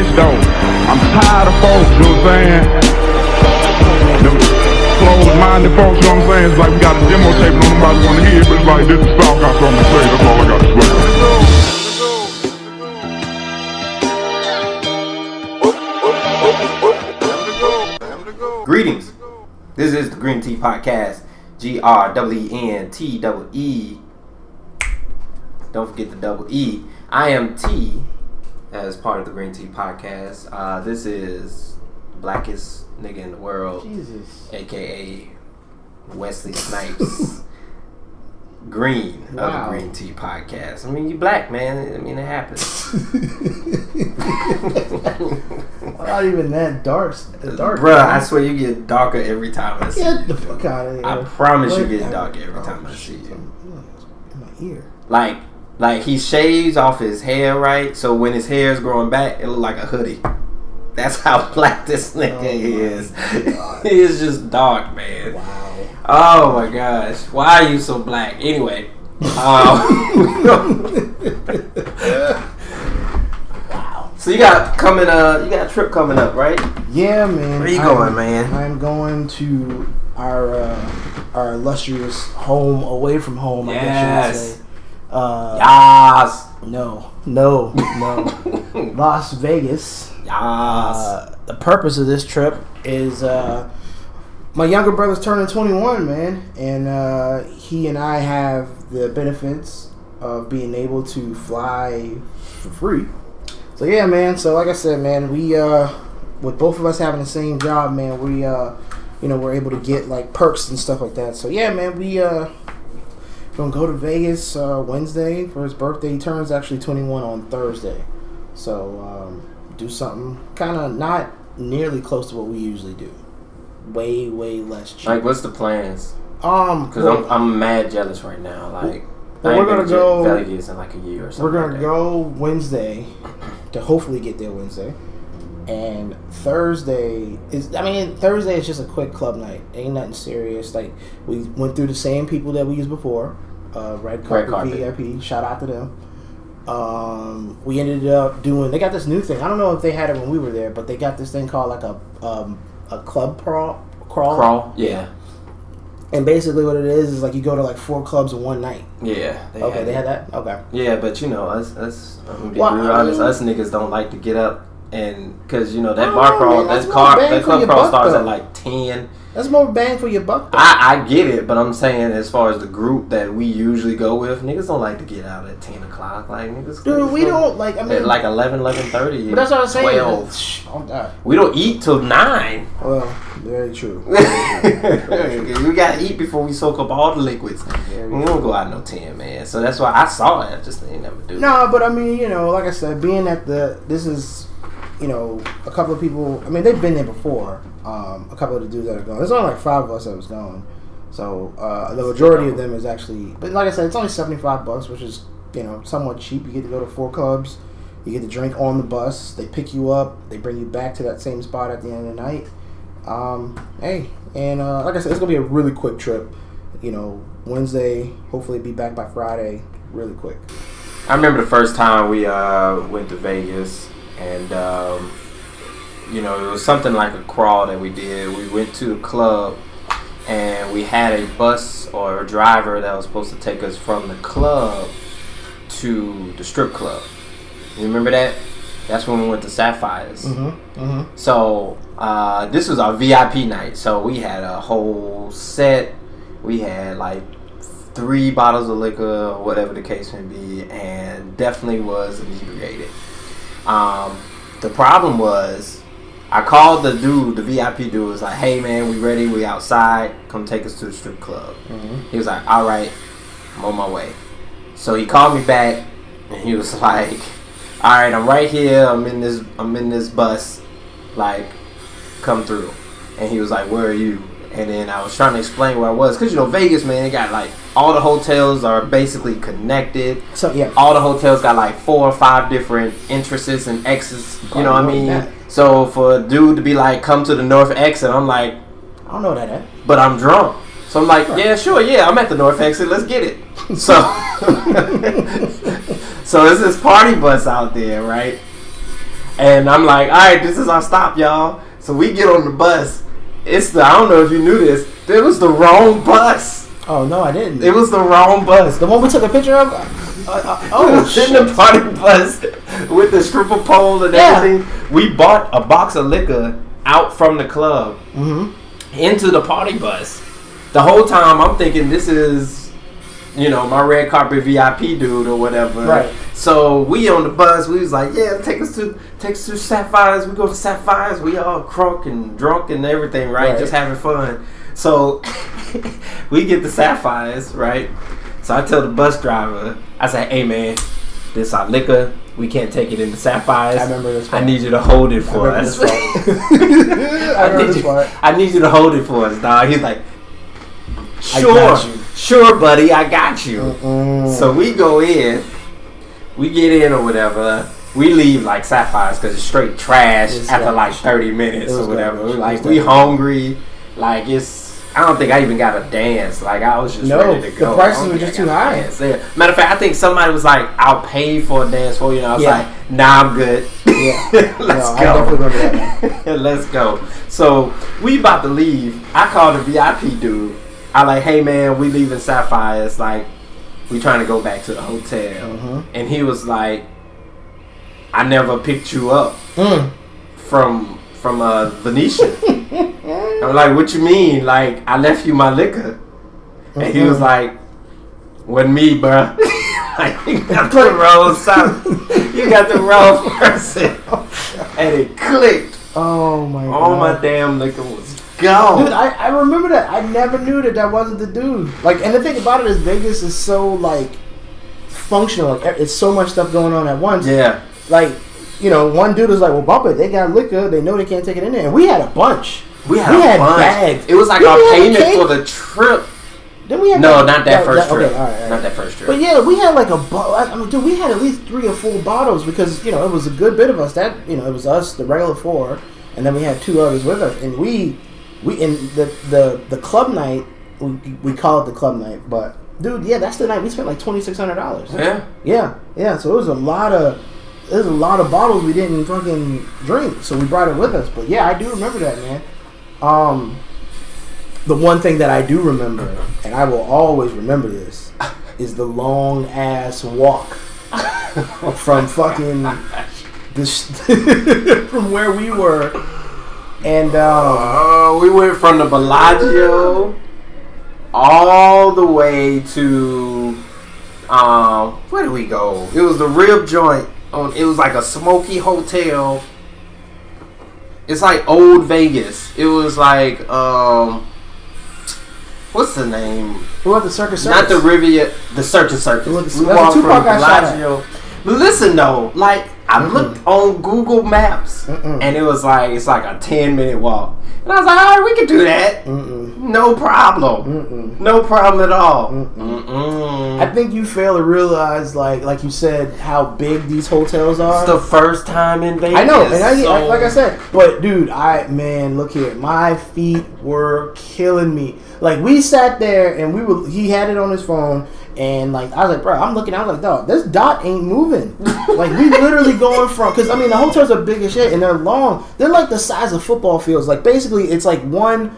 this though. I'm tired of folks, you know what I'm saying? Them closed-minded folks, you know what I'm saying? It's like we got a demo tape and nobody want to hear it, but it's like this is South got something to say. That's all I got to say. Greetings. This is the GreenTee podcast. GrEntee. Don't forget the double E. I am T as part of the GreenTee podcast. This is the blackest nigga in the world. Jesus. AKA Wesley Snipes. Green of the GreenTee podcast. I mean, you black, man. I mean, it happens. Not even that dark. Bruh, I swear you get darker every time I see you. Get the fuck out of here. I promise you get darker every time I see you. In my ear. Like he shaves off his hair, right? So when his hair is growing back, it look like a hoodie. That's how black this nigga is. He is just dark, man. Wow. Oh my gosh. Why are you so black? Anyway. Wow. So you got a trip coming up, right? Yeah, man. Where you going, man? I'm going to our illustrious home away from home, I guess you would say. Yes. No. Las Vegas. Yes. The purpose of this trip is my younger brother's turning 21, man, and he and I have the benefits of being able to fly for free. So yeah, man. So like I said, man, we with both of us having the same job, man, we we're able to get like perks and stuff like that. So yeah, man, we gonna go to Vegas Wednesday for his birthday. He turns actually 21 on Thursday. So do something kind of not nearly close to what we usually do. Way less cheap. Like, what's the plans? Because I'm mad jealous right now. Like, we're gonna go Vegas in like a year or something. We're gonna go Wednesday to hopefully get there Wednesday, and Thursday is just a quick club night. Ain't nothing serious. Like, we went through the same people that we used before. Red Carpet VIP. Shout out to them. We ended up doing. They got this new thing. I don't know if they had it when we were there, but they got this thing called like a club crawl. Crawl, yeah. And basically, what it is like you go to like 4 clubs in one night. Yeah. They had that. Okay. Yeah, but us. I'm gonna be real honest. Us niggas don't like to get up and because that bar crawl, that club crawl starts at like 10. That's more bang for your buck, though. I get it, but I'm saying as far as the group that we usually go with, niggas don't like to get out at 10 o'clock. Like, niggas... Dude, we don't, like, at like 11:30. But that's what I'm saying. 12. Oh, God. We don't eat till 9. Well, very true. We gotta eat before we soak up all the liquids. We don't go out no 10, man. So that's why I saw it. I just ain't never do it. No, but I mean, like I said, being at this is... a couple of people. I mean, they've been there before. A couple of the dudes that are going. There's only like 5 of us that was going. So the majority of them is actually. But like I said, it's only $75, which is somewhat cheap. You get to go to 4 clubs. You get to drink on the bus. They pick you up. They bring you back to that same spot at the end of the night. Like I said, it's gonna be a really quick trip. Wednesday. Hopefully, be back by Friday. Really quick. I remember the first time we went to Vegas. And, it was something like a crawl that we did. We went to a club, and we had a bus or a driver that was supposed to take us from the club to the strip club. You remember that? That's when we went to Sapphires. So, this was our VIP night. So, we had a whole set. We had, like, 3 bottles of liquor, or whatever the case may be, and definitely was inebriated. The problem was, I called the dude, the VIP dude, was like, hey man, we ready, we outside, come take us to the strip club. He was like, alright, I'm on my way. So he called me back, and he was like, alright, I'm right here, I'm in this bus, like, come through. And he was like, where are you? And then I was trying to explain where I was. Because, Vegas, man, it got, like, all the hotels are basically connected. So, yeah. All the hotels got, like, 4 or 5 different entrances and exits. You know what I mean? That. So, for a dude to be like, come to the north exit, I'm like... I don't know that. But I'm drunk. So, I'm like, yeah, sure, yeah, I'm at the north exit. Let's get it. So, so there's this party bus out there, right? And I'm like, all right, this is our stop, y'all. So we get on the bus. I don't know if you knew this. It was the wrong bus. Oh no, I didn't. It was the wrong bus. The one we took a picture of. Shit. In the party bus with the stripper pole and everything. We bought a box of liquor out from the club into the party bus. The whole time I'm thinking this is, my red carpet VIP dude or whatever. Right. So we on the bus. We was like, yeah, take us to Sapphires. We go to Sapphires. We all crunk and drunk and everything, right? Just having fun. So we get to Sapphires, right? So I tell the bus driver, I say, hey man, this our liquor. We can't take it into Sapphires. I remember this part. I need you to hold it for us. I need you to hold it for us, dog. He's like, sure, buddy, I got you. So we go in, we get in or whatever. We leave like Sapphires because it's straight trash after like 30 minutes or whatever. We hungry. Like I don't think I even got a dance. Like I was just ready to go. The prices were just too high. Yeah. Matter of fact, I think somebody was like, "I'll pay for a dance for you." And I was like, "Nah, I'm good. Yeah, Let's go. I definitely go to that. Let's go." So we about to leave. I called the VIP dude. I like, "Hey man, we leaving Sapphires. Like, we trying to go back to the hotel." And he was like, "I never picked you up from Venetian." I'm like, what you mean? Like, I left you my liquor. And he was like, wasn't me, bruh. Like, you got the wrong You got the wrong person. And it clicked. Oh my god. All my damn liquor was gone. Dude, I remember that. I never knew that wasn't the dude. Like, and the thing about it is Vegas is so, like, functional. Like, it's so much stuff going on at once. Yeah. Like, one dude was like, well, bump it. They got liquor. They know they can't take it in there. And we had a bunch. We had bunch. Bags. It was like our payment for the trip. Then we had not that first trip. Okay, all right. Not that first trip. But yeah, we had like dude, we had at least 3 or 4 bottles because, it was a good bit of us. That, it was us, the regular 4, and then we had 2 others with us. And we in the club night, we call it the club night, but dude, yeah, that's the night we spent like $2,600. Yeah. Yeah. So it was a lot of bottles we didn't fucking drink, so we brought it with us. But yeah, I do remember that, man. The one thing that I do remember, and I will always remember this, is the long ass walk from fucking from where we were, and we went from the Bellagio all the way to where did we go? It was the rib joint. It was like a smoky hotel. It's like old Vegas. It was like what's the name? We went to Circus. Not the Riviera, the Circus. We walked from Bellagio. But listen though, like I looked on Google Maps and it was like it's like a 10-minute walk. And I was like, all right, we can do that. No problem. No problem at all. I think you fail to realize, like you said, how big these hotels are. It's the first time in Vegas. I know, and like I said, but dude, look here, my feet were killing me. Like we sat there and he had it on his phone. And like I was like, bro, I'm looking. I was like, dog, this dot ain't moving. Like we literally going from, because I mean the hotels are big as shit and they're long. They're like the size of football fields. Like basically, it's like one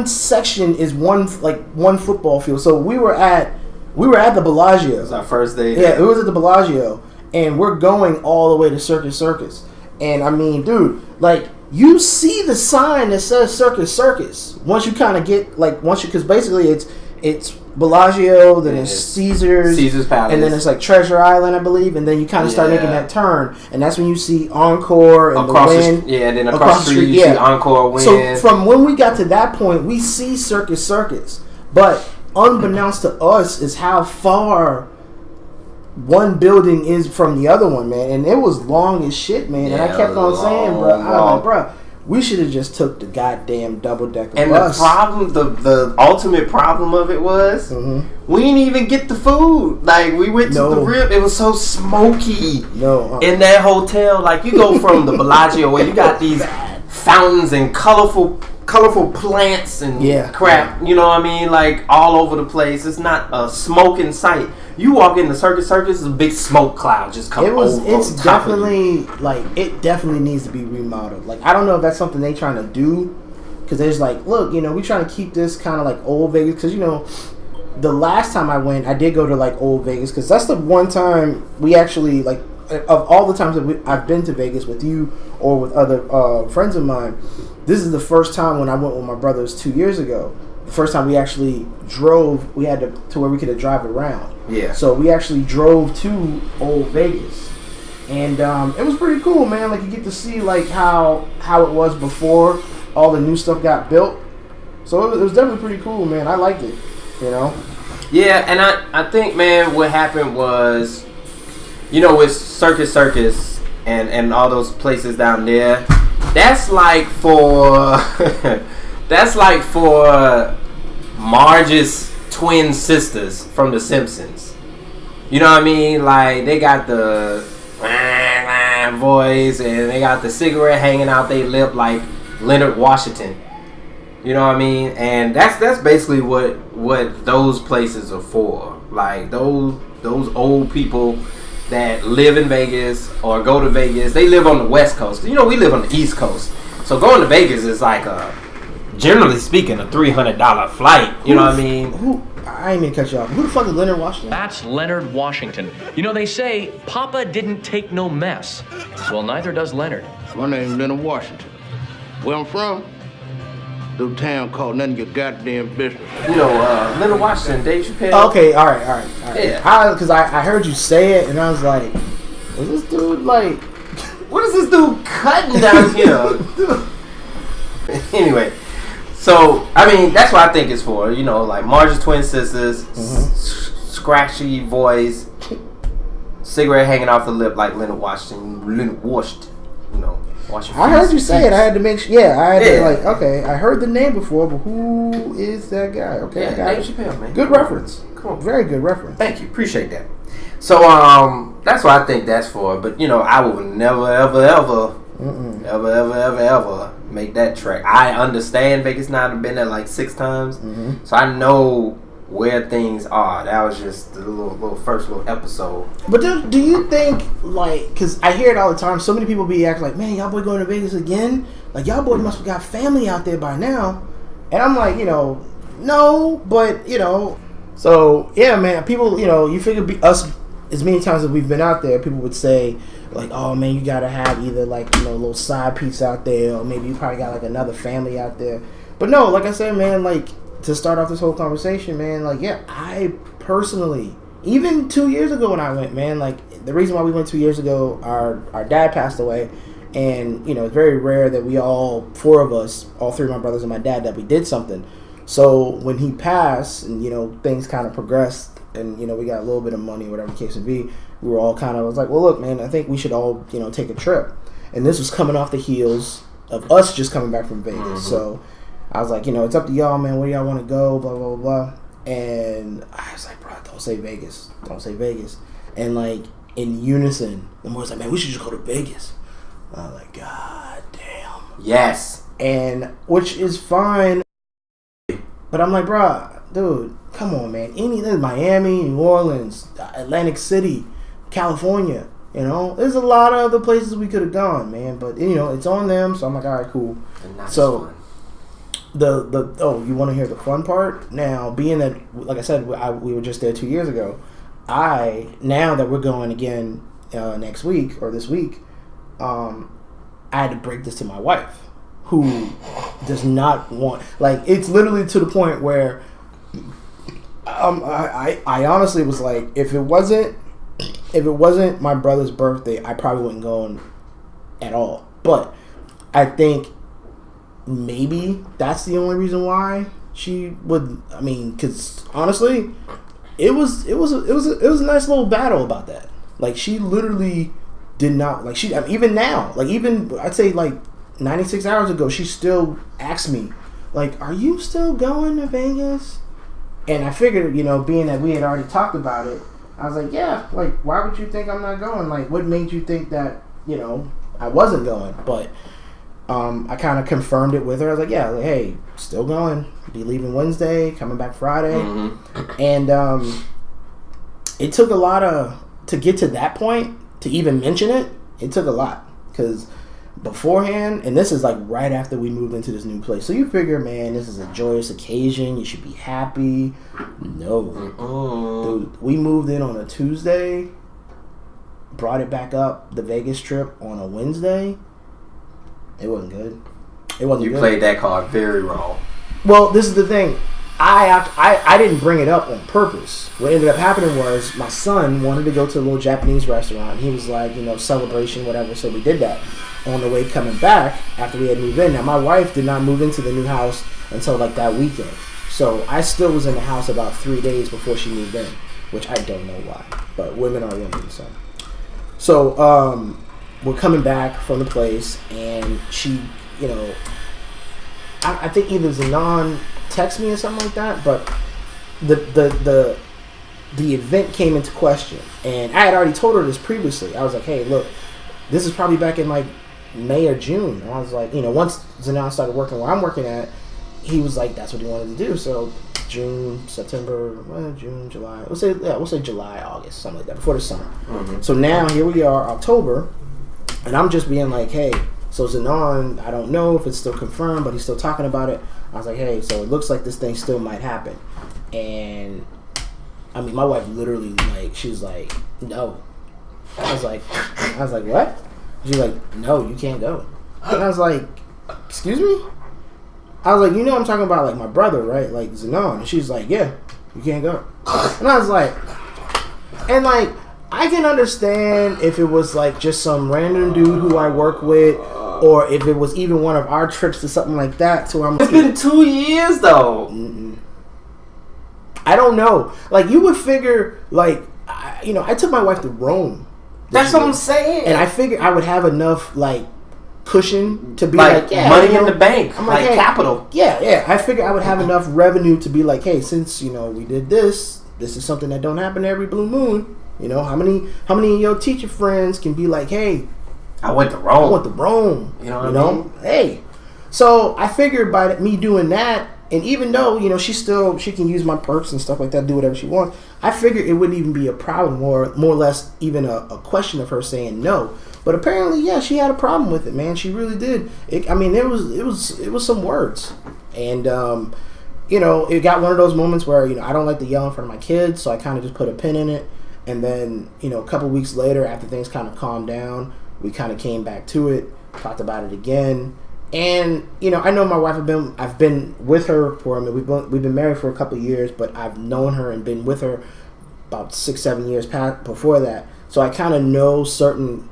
section is one football field. So we were at the Bellagio. It was our first day. Yeah, it was at the Bellagio, and we're going all the way to Circus. And I mean, dude, like you see the sign that says Circus. Once you kind of get because basically it's Bellagio, then it's Caesar's Palace, and then it's like Treasure Island, I believe, and then you kind of start making that turn, and that's when you see Encore and across the Wynn. And then across the street you see Encore, Wynn. So from when we got to that point, we see Circus, but unbeknownst to us is how far one building is from the other one, man, and it was long as shit, man. And I kept on saying, bro, I was like, bro, we should have just took the goddamn double-decker and bus. The problem, the ultimate problem of it was, we didn't even get the food. Like, we went to the Rib. It was so smoky in that hotel. Like, you go from the Bellagio where you got these fountains and colorful colorful plants and crap. You know what I mean? Like all over the place. It's not a smoking sight. You walk in the circus, it's a big smoke cloud just coming over. It's definitely like it definitely needs to be remodeled. Like I don't know if that's something they trying to do, because there's like, look, you know, we trying to keep this kind of like old Vegas, because you know, the last time I went, I did go to like old Vegas, because that's the one time we actually like, of all the times that I've been to Vegas with you or with other friends of mine, this is the first time when I went with my brothers 2 years ago. The first time we actually drove, we had to where we could drive around. Yeah. So we actually drove to old Vegas, and it was pretty cool, man. Like you get to see like how it was before all the new stuff got built. So it was definitely pretty cool, man. I liked it, you know. Yeah, and I think, man, what happened was, you know, with Circus and all those places down there, that's like for Marge's twin sisters from The Simpsons. You know what I mean? Like they got the voice and they got the cigarette hanging out their lip like Leonard Washington. You know what I mean? And that's basically what those places are for. Like those old people that live in Vegas or go to Vegas. They live on the West Coast. You know, we live on the East Coast. So going to Vegas is like generally speaking, a $300 flight. You know what I mean? I ain't mean to cut you off. Who the fuck is Leonard Washington? That's Leonard Washington. You know, they say Papa didn't take no mess. Well, neither does Leonard. My name's Leonard Washington. Where I'm from, little town called none of your goddamn business. You know, Leonard Washington, Dave Chappelle. Okay, all right. Yeah. Because I heard you say it, and I was like, is this dude like... What is this dude cutting down here? Anyway, so, I mean, that's what I think it's for. You know, like Marge's twin sisters, scratchy voice, cigarette hanging off the lip like Leonard Washington, you know. I heard you say it. I had to make sure. Yeah, I had to like. Okay, I heard the name before, but who is that guy? Okay, I got Dave Chappelle, man. Good reference. Cool. Very good reference. Thank you. Appreciate that. So, that's what I think that's for. But you know, I will never, ever make that trek. I understand Vegas now. I've been there like 6 times, so I know where things are. That was just the little first episode. But do you think, like, because I hear it all the time, so many people be acting like, man, y'all boy going to Vegas again? Like, y'all boy must have got family out there by now. And I'm like, you know, no, but, you know, so, yeah, man, people, you know, you figure us, as many times as we've been out there, people would say, like, oh, man, you got to have either, like, you know, a little side piece out there, or maybe you probably got, like, another family out there. But no, like I said, man, like, to start off this whole conversation, man, like, yeah, I personally, even 2 years ago when I went, man, like, the reason why we went 2 years ago, our dad passed away, and, you know, it's very rare that we all 4 of us, all 3 of my brothers and my dad, that we did something. So when he passed, and, you know, things kind of progressed, and, you know, we got a little bit of money, whatever the case would be, we were all kind of, I was like, well, look, man, I think we should all, you know, take a trip. And this was coming off the heels of us just coming back from Vegas, so I was like, you know, it's up to y'all, man. Where y'all want to go? Blah, blah, blah, blah. And I was like, bro, don't say Vegas. Don't say Vegas. And, like, in unison, the more was like, man, we should just go to Vegas. I was like, God damn. Yes. And, which is fine. But I'm like, bro, dude, come on, man. There's Miami, New Orleans, Atlantic City, California. You know, there's a lot of other places we could have gone, man. But, you know, it's on them. So I'm like, all right, cool. So you want to hear the fun part? Now, being that, like I said, we were just there 2 years ago, now that we're going again next week or this week, I had to break this to my wife, who does not want, like, it's literally to the point where I honestly was like, if it wasn't my brother's birthday, I probably wouldn't go at all. But I think maybe that's the only reason why she would. I mean, because honestly, it was a nice little battle about that. Like, she literally did not like I mean, even now, like, even I'd say like 96 hours ago, she still asked me, like, are you still going to Vegas? And I figured, you know, being that we had already talked about it, I was like, yeah, like, why would you think I'm not going? Like, what made you think that, you know, I wasn't going? But I kind of confirmed it with her. I was like, yeah, like, hey, still going. Be leaving Wednesday, coming back Friday. And it took a lot to get to that point, to even mention it. It took a lot. Because beforehand, and this is like right after we moved into this new place. So you figure, man, this is a joyous occasion. You should be happy. No. Dude, we moved in on a Tuesday. Brought it back up, the Vegas trip, on a Wednesday. It wasn't good. It wasn't good. You played that card very wrong. Well, this is the thing. I didn't bring it up on purpose. What ended up happening was my son wanted to go to a little Japanese restaurant. He was like, celebration, whatever. So we did that on the way coming back after we had moved in. Now, my wife did not move into the new house until like that weekend. So I still was in the house about 3 days before she moved in, which I don't know why. But women are women, so. So we're coming back from the place, and she, I think either Zanon texted me or something like that, but the event came into question, and I had already told her this previously. I was like, hey, look, this is probably back in like May or June. And I was like, once Zanon started working where I'm working at, he was like, that's what he wanted to do. So June, September, June, July. We'll say July, August, something like that, before the summer. So now here we are, October, and I'm just being like, hey, so Zanon, I don't know if it's still confirmed, but he's still talking about it. I was like, hey, so it looks like this thing still might happen. And I mean, my wife literally, like, she was like, no. I was like, what? She's like, no, you can't go. And I was like, excuse me? I was like, I'm talking about like my brother, right? Like Zanon. And she's like, yeah, you can't go. And I was like, and like, I can understand if it was like just some random dude who I work with, or if it was even one of our trips to something like that. So I'm. It's been 2 years though. I don't know. Like you would figure, like I took my wife to Rome. That's what I'm saying. And I figured I would have enough like cushion to be like yeah, money in the bank, I'm like hey, capital. Yeah. I figured I would have enough revenue to be like, hey, since we did this is something that don't happen every blue moon. How many of your teacher friends can be like, hey, I went to Rome. You know what I mean? Hey. So I figured by me doing that, and even though, she can use my perks and stuff like that, do whatever she wants, I figured it wouldn't even be a problem, more or less even a question of her saying no. But apparently, yeah, she had a problem with it, man. She really did. It was some words. And, it got one of those moments where, I don't like to yell in front of my kids, so I kind of just put a pin in it. And then, a couple weeks later, after things kind of calmed down, we kind of came back to it, talked about it again. And, I know my wife, I've been with her for, we've been married for a couple of years, but I've known her and been with her about 6-7 years before that. So I kind of know certain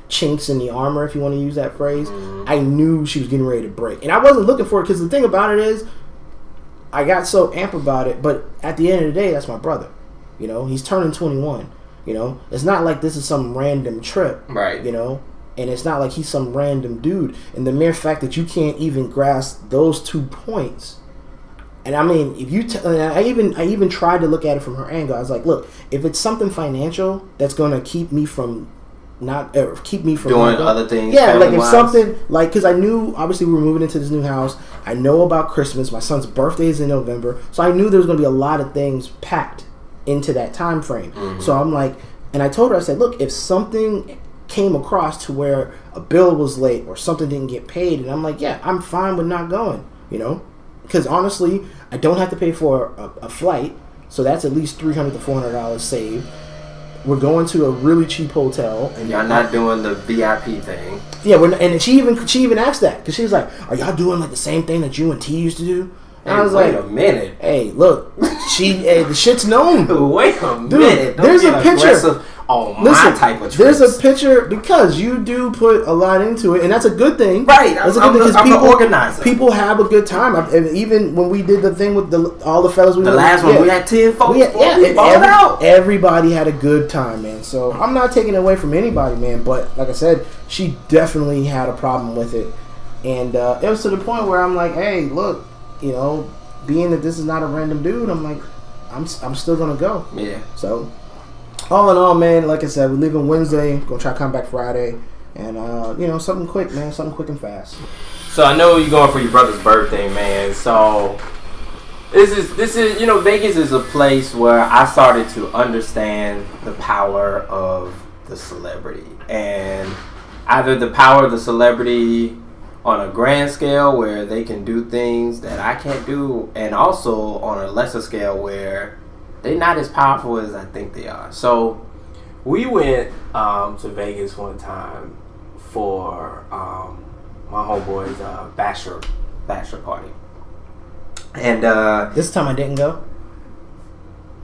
chinks in the armor, if you want to use that phrase. I knew she was getting ready to break. And I wasn't looking for it, because the thing about it is, I got so amped about it, but at the end of the day, that's my brother. He's turning 21. It's not like this is some random trip. Right. And it's not like he's some random dude. And the mere fact that you can't even grasp those 2 points. And I mean, if you, I even tried to look at it from her angle. I was like, look, if it's something financial that's going to keep me from doing other things. Yeah, like if something like, because I knew obviously we were moving into this new house. I know about Christmas. My son's birthday is in November, so I knew there was going to be a lot of things packed into that time frame. So I'm like, and I told her, I said, look, if something came across to where a bill was late or something didn't get paid, and I'm like, yeah, I'm fine with not going, because honestly, I don't have to pay for a flight, so that's at least $300 to $400 saved. We're going to a really cheap hotel, and y'all not doing the VIP thing. Yeah, and she even asked that, because she was like, are y'all doing like the same thing that you and T used to do? And I was wait like, a minute. Hey, look, the shit's known. Wait a minute. Dude, there's a picture. On my type of trips. There's a picture, because you do put a lot into it, and that's a good thing. Right. That's I'm the organizer. People have a good time. Even when we did the thing with all the fellas, we had 10 folks. We balled out. Everybody had a good time, man. So I'm not taking it away from anybody, man. But like I said, she definitely had a problem with it, and it was to the point where I'm like, hey, look, being that this is not a random dude, I'm like, I'm still gonna go. Yeah. So all in all, man, like I said, we're leaving Wednesday. Gonna try to come back Friday. And you know, something quick, man, something quick and fast. So I know you're going for your brother's birthday, man. So this is you know, Vegas is a place where I started to understand the power of the celebrity, and either the power of the celebrity on a grand scale where they can do things that I can't do, and also on a lesser scale where they're not as powerful as I think they are. So we went to Vegas one time for my homeboy's bachelor party. And This time I didn't go.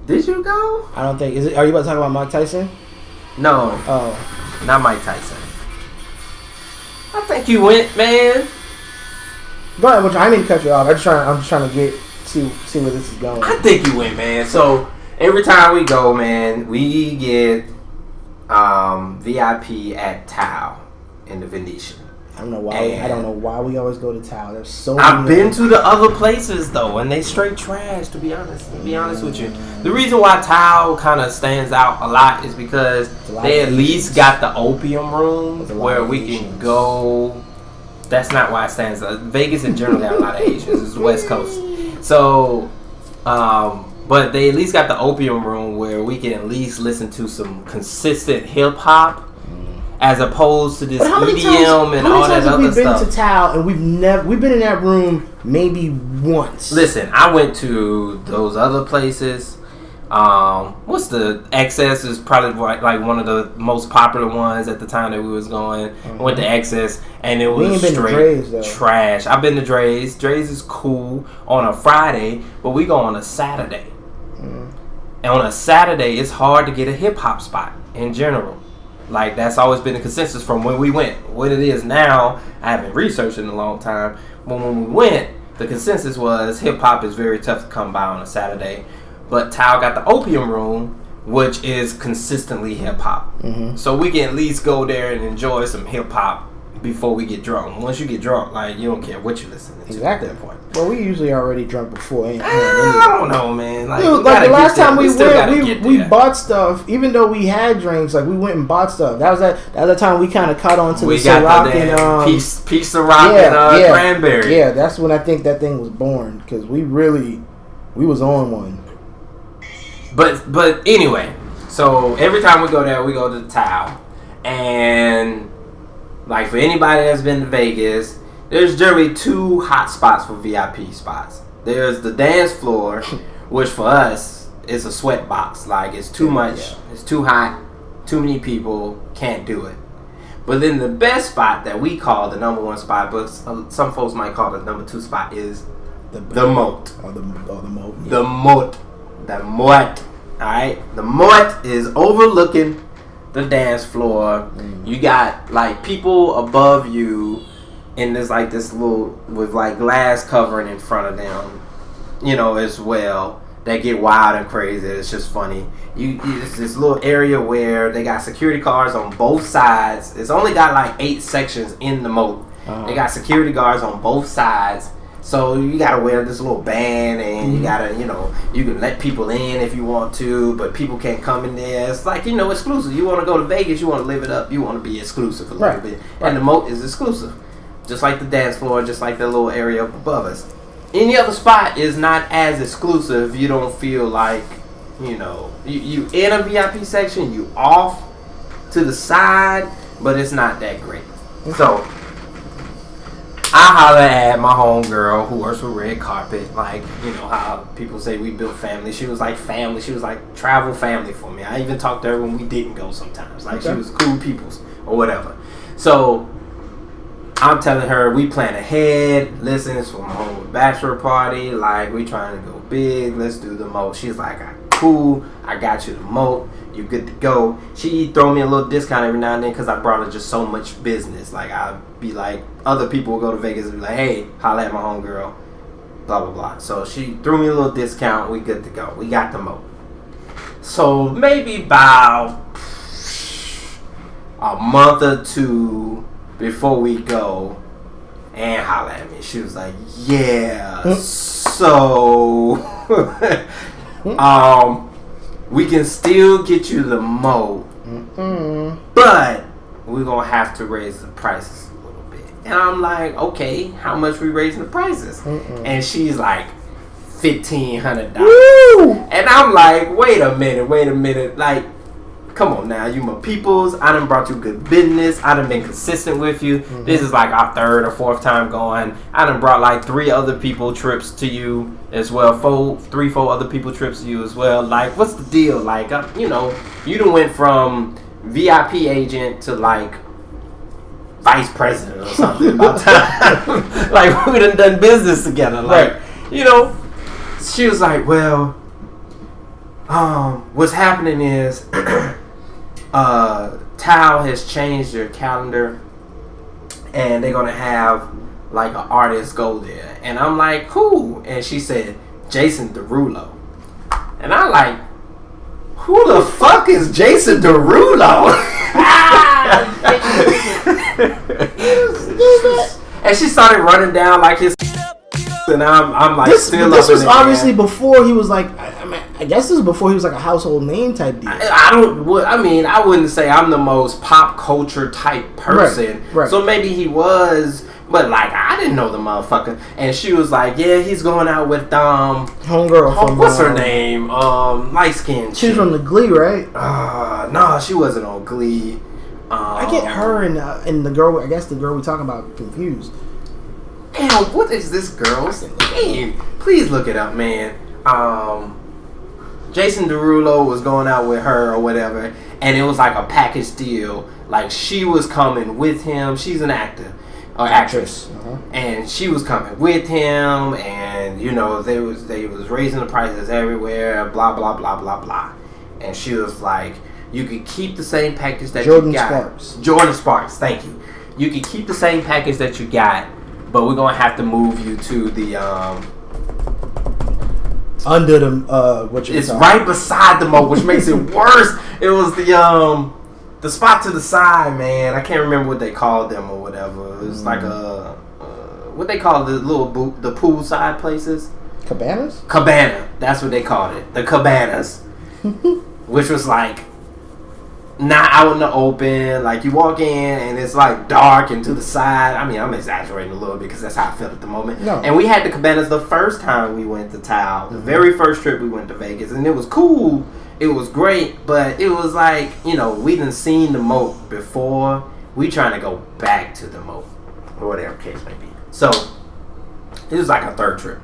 did you go? I don't think. Are you about to talk about Mike Tyson? No, Oh, not Mike Tyson. I think you went, man. go ahead. Which I didn't cut you off. I'm just trying to get see where this is going. I think you went, man. So every time we go, man, we get VIP at Tao in the Venetian. I don't know why. And I don't know why we always go to Tao. There's so. I've many been to the other places though, and they straight trash. To be honest with you, the reason why Tao kind of stands out a lot is because they at least got the opium room where we can go. That's not why it stands out. Vegas in general got a lot of Asians. It's the West Coast, so but they at least got the opium room where we can at least listen to some consistent hip hop. As opposed to this EDM and all that other stuff. How many times have we been to Tao and we've been in that room maybe once? Listen, I went to those other places. What's the XS is probably like one of the most popular ones at the time that we was going. I went to XS and it was straight trash. I've been to Dre's. Dre's is cool on a Friday, but we go on a Saturday. And on a Saturday, it's hard to get a hip hop spot in general. Like, that's always been the consensus from when we went. What it is now, I haven't researched in a long time. But when we went, the consensus was hip-hop is very tough to come by on a Saturday. But Tao got the opium room, which is consistently hip-hop. So we can at least go there and enjoy some hip-hop before we get drunk. Once you get drunk, like, you don't care what you're listening to at that point. Well, we usually already drunk before. I don't know, man. Like, dude, like the last time we went, we bought stuff. Even though we had drinks, like we went and bought stuff. That was the time we kind of caught on to the Ciroc and piece of rock and cranberry. Yeah, that's when I think that thing was born because we was on one. But anyway, so every time we go there, we go to the Tao, and like for anybody that's been to Vegas. There's generally two hot spots for VIP spots. There's the dance floor, which for us is a sweat box. Like, it's too much, it's too hot, too many people, can't do it. But then the best spot that we call the number one spot, but some folks might call it the number two spot, is the moat. The moat. Yeah. The moat. The moat. Alright? The moat is overlooking the dance floor. You got, like, people above you. And there's like this little with like glass covering in front of them, you know, as well. They get wild and crazy. It's just funny. It's this little area where they got security guards on both sides. It's only got like 8 sections in the moat. They got security guards on both sides. So you gotta wear this little band, and you gotta, you know, you can let people in if you want to, but people can't come in there. It's like, you know, exclusive. You want to go to Vegas, you want to live it up, you want to be exclusive a little bit, and the moat is exclusive. Just like the dance floor, just like the little area up above us. Any other spot is not as exclusive. You don't feel like, you know, you in a VIP section, you off to the side, but it's not that great. So I holler at my homegirl who works with Red Carpet, like, you know how people say we built family. She was like family. She was like travel family for me. I even talked to her when we didn't go sometimes. Like, she was cool peoples or whatever. So I'm telling her we plan ahead. Listen, it's for my home bachelor party. Like, we trying to go big. Let's do the moat. She's like, cool. I got you the moat. You good to go. She throw me a little discount every now and then because I brought her just so much business. Like, I'd be like, other people will go to Vegas and be like, hey, holla at my homegirl. Blah, blah, blah. So she threw me a little discount. We good to go. We got the moat. So maybe about a month or two before we go, and holla at me. She was like, yeah, so we can still get you the moat, but we're gonna have to raise the prices a little bit. And I'm like, okay, how much we raising the prices? And she's like, $1,500. And I'm like, wait a minute. Like, come on now, you my peoples. I done brought you good business. I done been consistent with you. This is like our 3rd or 4th time going. I done brought like 3 other people trips to you as well. 4 other people trips to you as well. Like, what's the deal? Like, you know, you done went from VIP agent to like vice president or something about time. Like, we done business together. Like, you know, she was like, well, what's happening is Tao has changed their calendar and they're gonna have like an artist go there. And I'm like, who? And she said, Jason Derulo. And I'm like, who the fuck is Jason Derulo? And she started running down like his, and I'm like, this was obviously man. Before he was like, I guess this was before he was like a household name type deal. I wouldn't say I'm the most pop culture type person. Right. So maybe he was, but like I didn't know the motherfucker. And she was like, yeah, he's going out with homegirl from what's her name? Light skin. She's from the Glee, right? No, she wasn't on Glee. I get her and the girl. I guess the girl we talking about confused. Damn, what is this girl's name? Please look it up, man. Jason Derulo was going out with her or whatever, and it was like a package deal. Like, she was coming with him. She's an actor or actress, and she was coming with him, and you know they was raising the prices everywhere. Blah blah blah blah blah, and she was like, you could keep the same package that you got. Jordan Sparks, thank you. You could keep the same package that you got, but we're gonna have to move you to the under the it's right beside the moat, which makes it worse. It was the spot to the side, man. I can't remember what they called them or whatever. It was like a what they call the the poolside places. Cabana. That's what they called it. The cabanas, which was like not out in the open. Like, you walk in and it's like dark and to the side. I mean, I'm exaggerating a little bit because that's how I felt at the moment. No. And we had the cabanas the first time we went to Tao. The very first trip we went to Vegas, and it was cool. It was great, but it was like, you know, we done seen the moat before. We trying to go back to the moat, or whatever case may be. So it was like a 3rd trip.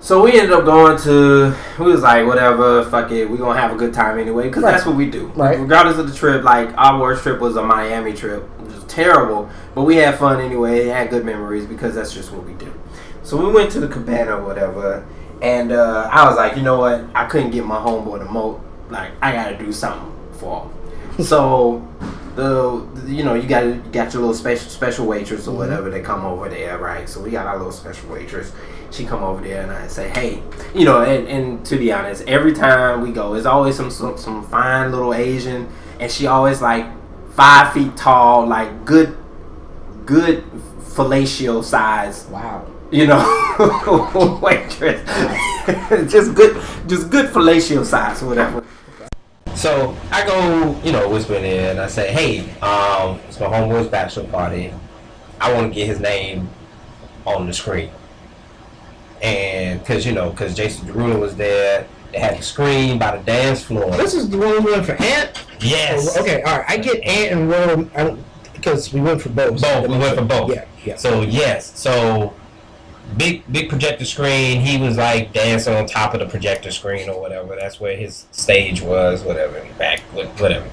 So we ended up going to, we was like, whatever, fuck it, we gonna have a good time anyway, because that's what we do. Right. Regardless of the trip, like, our worst trip was a Miami trip, which was terrible, but we had fun anyway, had good memories, because that's just what we do. So we went to the cabana or whatever, and I was like, you know what, I couldn't get my homeboy to moat, like, I gotta do something for him. So you know, you got your little special waitress or whatever. They come over there, right? So we got our little special waitress. She come over there, and I say, hey, you know, and to be honest, every time we go, there's always some fine little Asian, and she always like 5 feet tall, like good fellatio size. Wow. You know, waitress. just good fellatio size or whatever. So I go, you know, whispering in, and I say, hey, it's my homeboy's bachelor party. I want to get his name on the screen. And because Jason Derulo was there, they had the screen by the dance floor. This is the one we went for Ant? Yes. Oh, okay, all right. I get Ant and Rome because we went for both. We went for both. Yeah. So, yes. So, big projector screen. He was like dancing on top of the projector screen or whatever. That's where his stage was, whatever, in the back, whatever.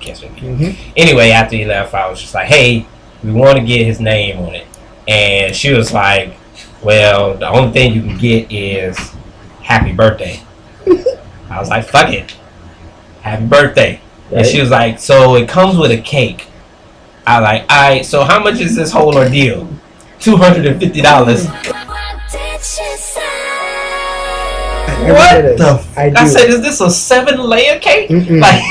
Anyway, after he left, I was just like, hey, we want to get his name on it. And she was like, well, the only thing you can get is happy birthday. I was like, fuck it. Happy birthday. Right. And she was like, so it comes with a cake. I was like, all right, so how much is this whole ordeal? $250. What the I said, is this a 7-layer cake? Like,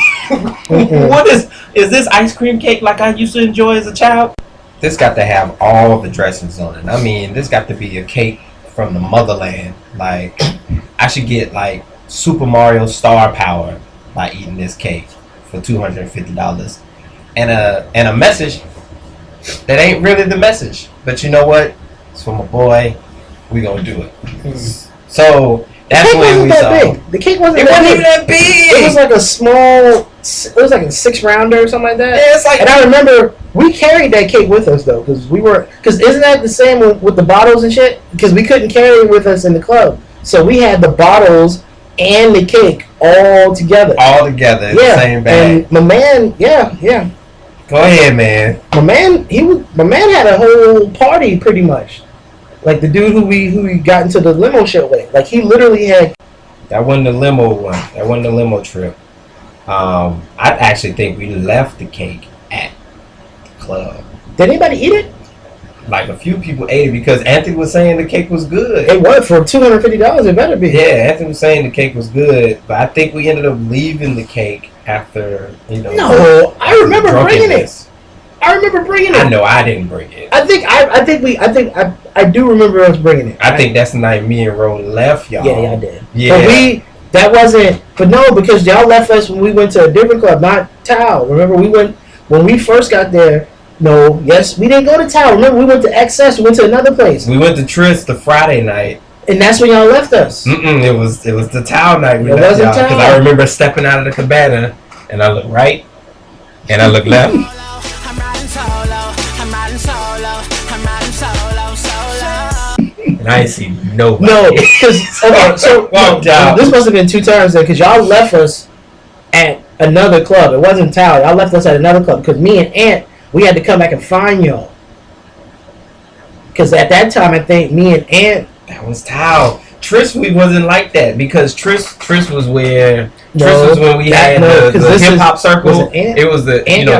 what is this ice cream cake like I used to enjoy as a child? This got to have all the dressings on it. I mean, this got to be a cake from the motherland. Like, I should get like Super Mario Star Power by eating this cake for $250. and a message that ain't really the message. But you know what? It's from a boy. We gonna do it. So that's when we saw. Big. The cake wasn't It that wasn't big. even that big. It was like a small. It was like a 6-rounder or something like that. Yeah, it's like. And I remember we carried that cake with us though, because isn't that the same with the bottles and shit? Because we couldn't carry it with us in the club, so we had the bottles and the cake all together. All together in the same bag. And my man, yeah. Go ahead, man. My man had a whole party pretty much. Like the dude who we got into the limo shit with. Like he literally had. That wasn't the limo one. That wasn't the limo trip. I actually think we left the cake at the club. Did anybody eat it? Like a few people ate it because Anthony was saying the cake was good. It was for $250. It better be. Yeah, Anthony was saying the cake was good, but I think we ended up leaving the cake after No, I remember bringing it. I know I didn't bring it. I do remember us bringing it. I think that's the night me and Ro left, y'all. Yeah, y'all did. Yeah. But no, because y'all left us when we went to a different club, not Tao. Remember when we first got there. No, yes, we didn't go to Tao. Remember, we went to XS. We went to another place. We went to Tris the Friday night. And that's when y'all left us. It was the Tao night we It left wasn't y'all. Because Tao. I remember stepping out of the cabana, and I looked right, and I looked left. And I ain't see nobody. No, because this must have been 2 times then, because y'all left us at another club. It wasn't Tao. Y'all left us at another club because me and Ant, we had to come back and find y'all. Because at that time, I think me and Ant. That was Tao. Tris, we wasn't like that because Tris was where. Tris was when we had the hip hop circle. It was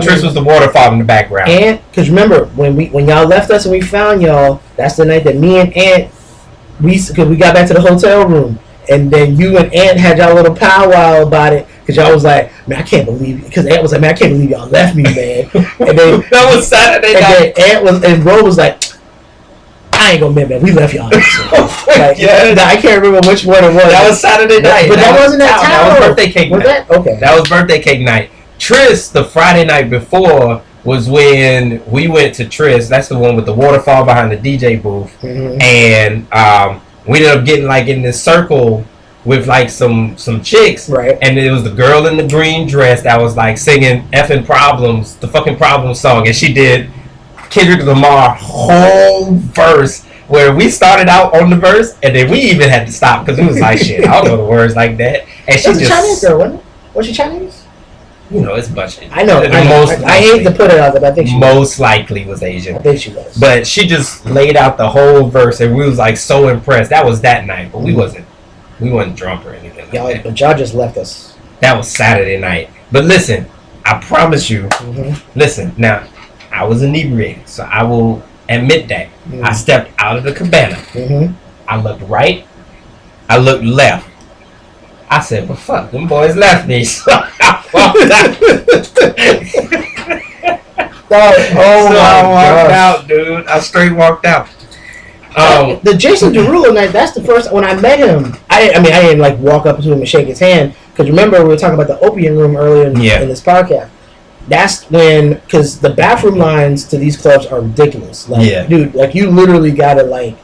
Tris was the waterfall in the background. Ant, because remember when y'all left us and we found y'all, that's the night that me and Ant because we got back to the hotel room, and then you and Ant had y'all little powwow about it because y'all was like, man, I can't believe it. Because Ant was like, man, I can't believe y'all left me, man. And then that was Saturday night. And Ant Ro was like, I ain't gonna admit, man, we left y'all. I can't remember which one it was. That was Saturday night. But that wasn't that time. That was birthday cake night. That? Okay. That was birthday cake night. Tris, the Friday night before, was when we went to Tris. That's the one with the waterfall behind the DJ booth. Mm-hmm. And we ended up getting like in this circle with like some chicks. Right. And it was the girl in the green dress that was like singing effing Problems, the fucking Problems song. And she did Kendrick Lamar whole verse where we started out on the verse and then we even had to stop because we was like, shit, I don't know the words like that. And she That's just a Chinese girl, wasn't it? Was she Chinese? It's a bunch of. I know. I hate to put it out there, but I think she most likely was Asian. I think she was. But she just laid out the whole verse and we was like so impressed. That was that night, but we wasn't drunk or anything like that. But y'all just left us. That was Saturday night. But listen, I promise you. Mm-hmm. Listen, now I was inebriated, so I will admit that. Mm-hmm. I stepped out of the cabana. Mm-hmm. I looked right. I looked left. I said, "But fuck, them boys left me." So I walked out, dude. I straight walked out. The Jason Derulo night. That's the first when I met him. I didn't like walk up to him and shake his hand because remember we were talking about the opium room earlier in this podcast. That's when, because the bathroom lines to these clubs are ridiculous. Like, dude, like you literally gotta like,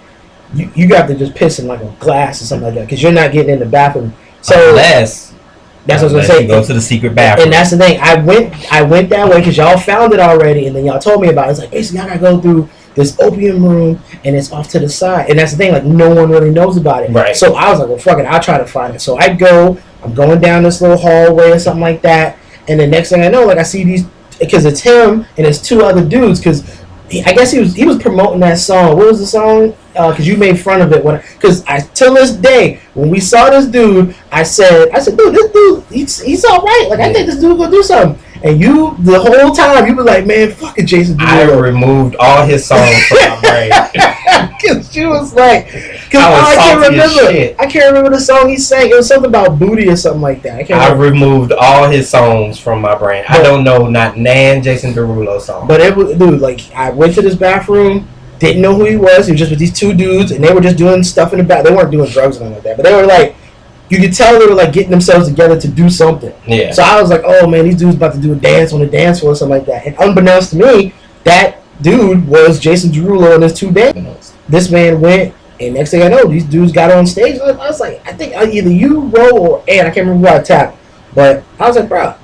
you got to just piss in like a glass or something like that because you're not getting in the bathroom. So unless that's what I was gonna say. You go to the secret bathroom, and that's the thing. I went that way because y'all found it already, and then y'all told me about it. It's like basically I gotta go through this opium room, and it's off to the side, and that's the thing. Like no one really knows about it. Right. So I was like, well, fuck it, I'll try to find it. So I'm going down this little hallway or something like that. And the next thing I know, like I see these, because it's him and it's 2 other dudes. Because I guess he was promoting that song. What was the song? Because you made fun of it because till this day when we saw this dude, I said, dude, this dude, he's all right. Like I think this dude gonna do something. And you, the whole time, you were like, man, fuck it, Jason Derulo. I removed all his songs from my brain. Because she was like, I can't remember the song he sang. It was something about booty or something like that. I removed all his songs from my brain. I don't know not nan Jason Derulo song. But it was, dude, like I went to this bathroom, didn't know who he was. He was just with these 2 dudes, and they were just doing stuff in the bath. They weren't doing drugs or anything like that, but they were like, you could tell they were like getting themselves together to do something. Yeah. So I was like, oh man, these dudes about to do a dance on the dance floor or something like that. And unbeknownst to me, that dude was Jason Derulo and his 2 dancers. This man went, and next thing I know, these dudes got on stage. I was like, I think either you, Ro, or Ed, I can't remember who I tapped, but I was like, bro,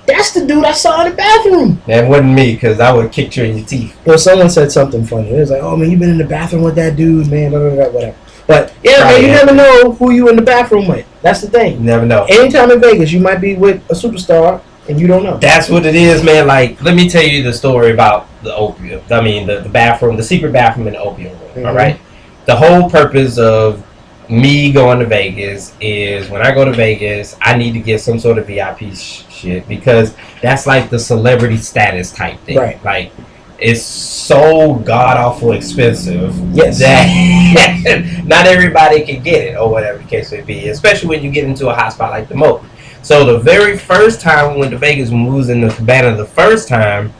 that's the dude I saw in the bathroom. That wasn't me, because I would have kicked you in your teeth. Well, someone said something funny. It was like, oh man, you been in the bathroom with that dude, man, blah, blah, blah, whatever. But yeah, man, you never know who you in the bathroom with. That's the thing. You never know. Anytime in Vegas, you might be with a superstar, and you don't know. That's what it is, man. Like, let me tell you the story about the opium. I mean, the bathroom, the secret bathroom in the opium room. Mm-hmm. All right. The whole purpose of me going to Vegas is when I go to Vegas, I need to get some sort of VIP shit because that's like the celebrity status type thing. Right. Like, it's so god awful expensive. Yes. That not everybody can get it or whatever the case may be, especially when you get into a hot spot like the Moat. So the very first time we went to Vegas, when we was in the cabana the first time,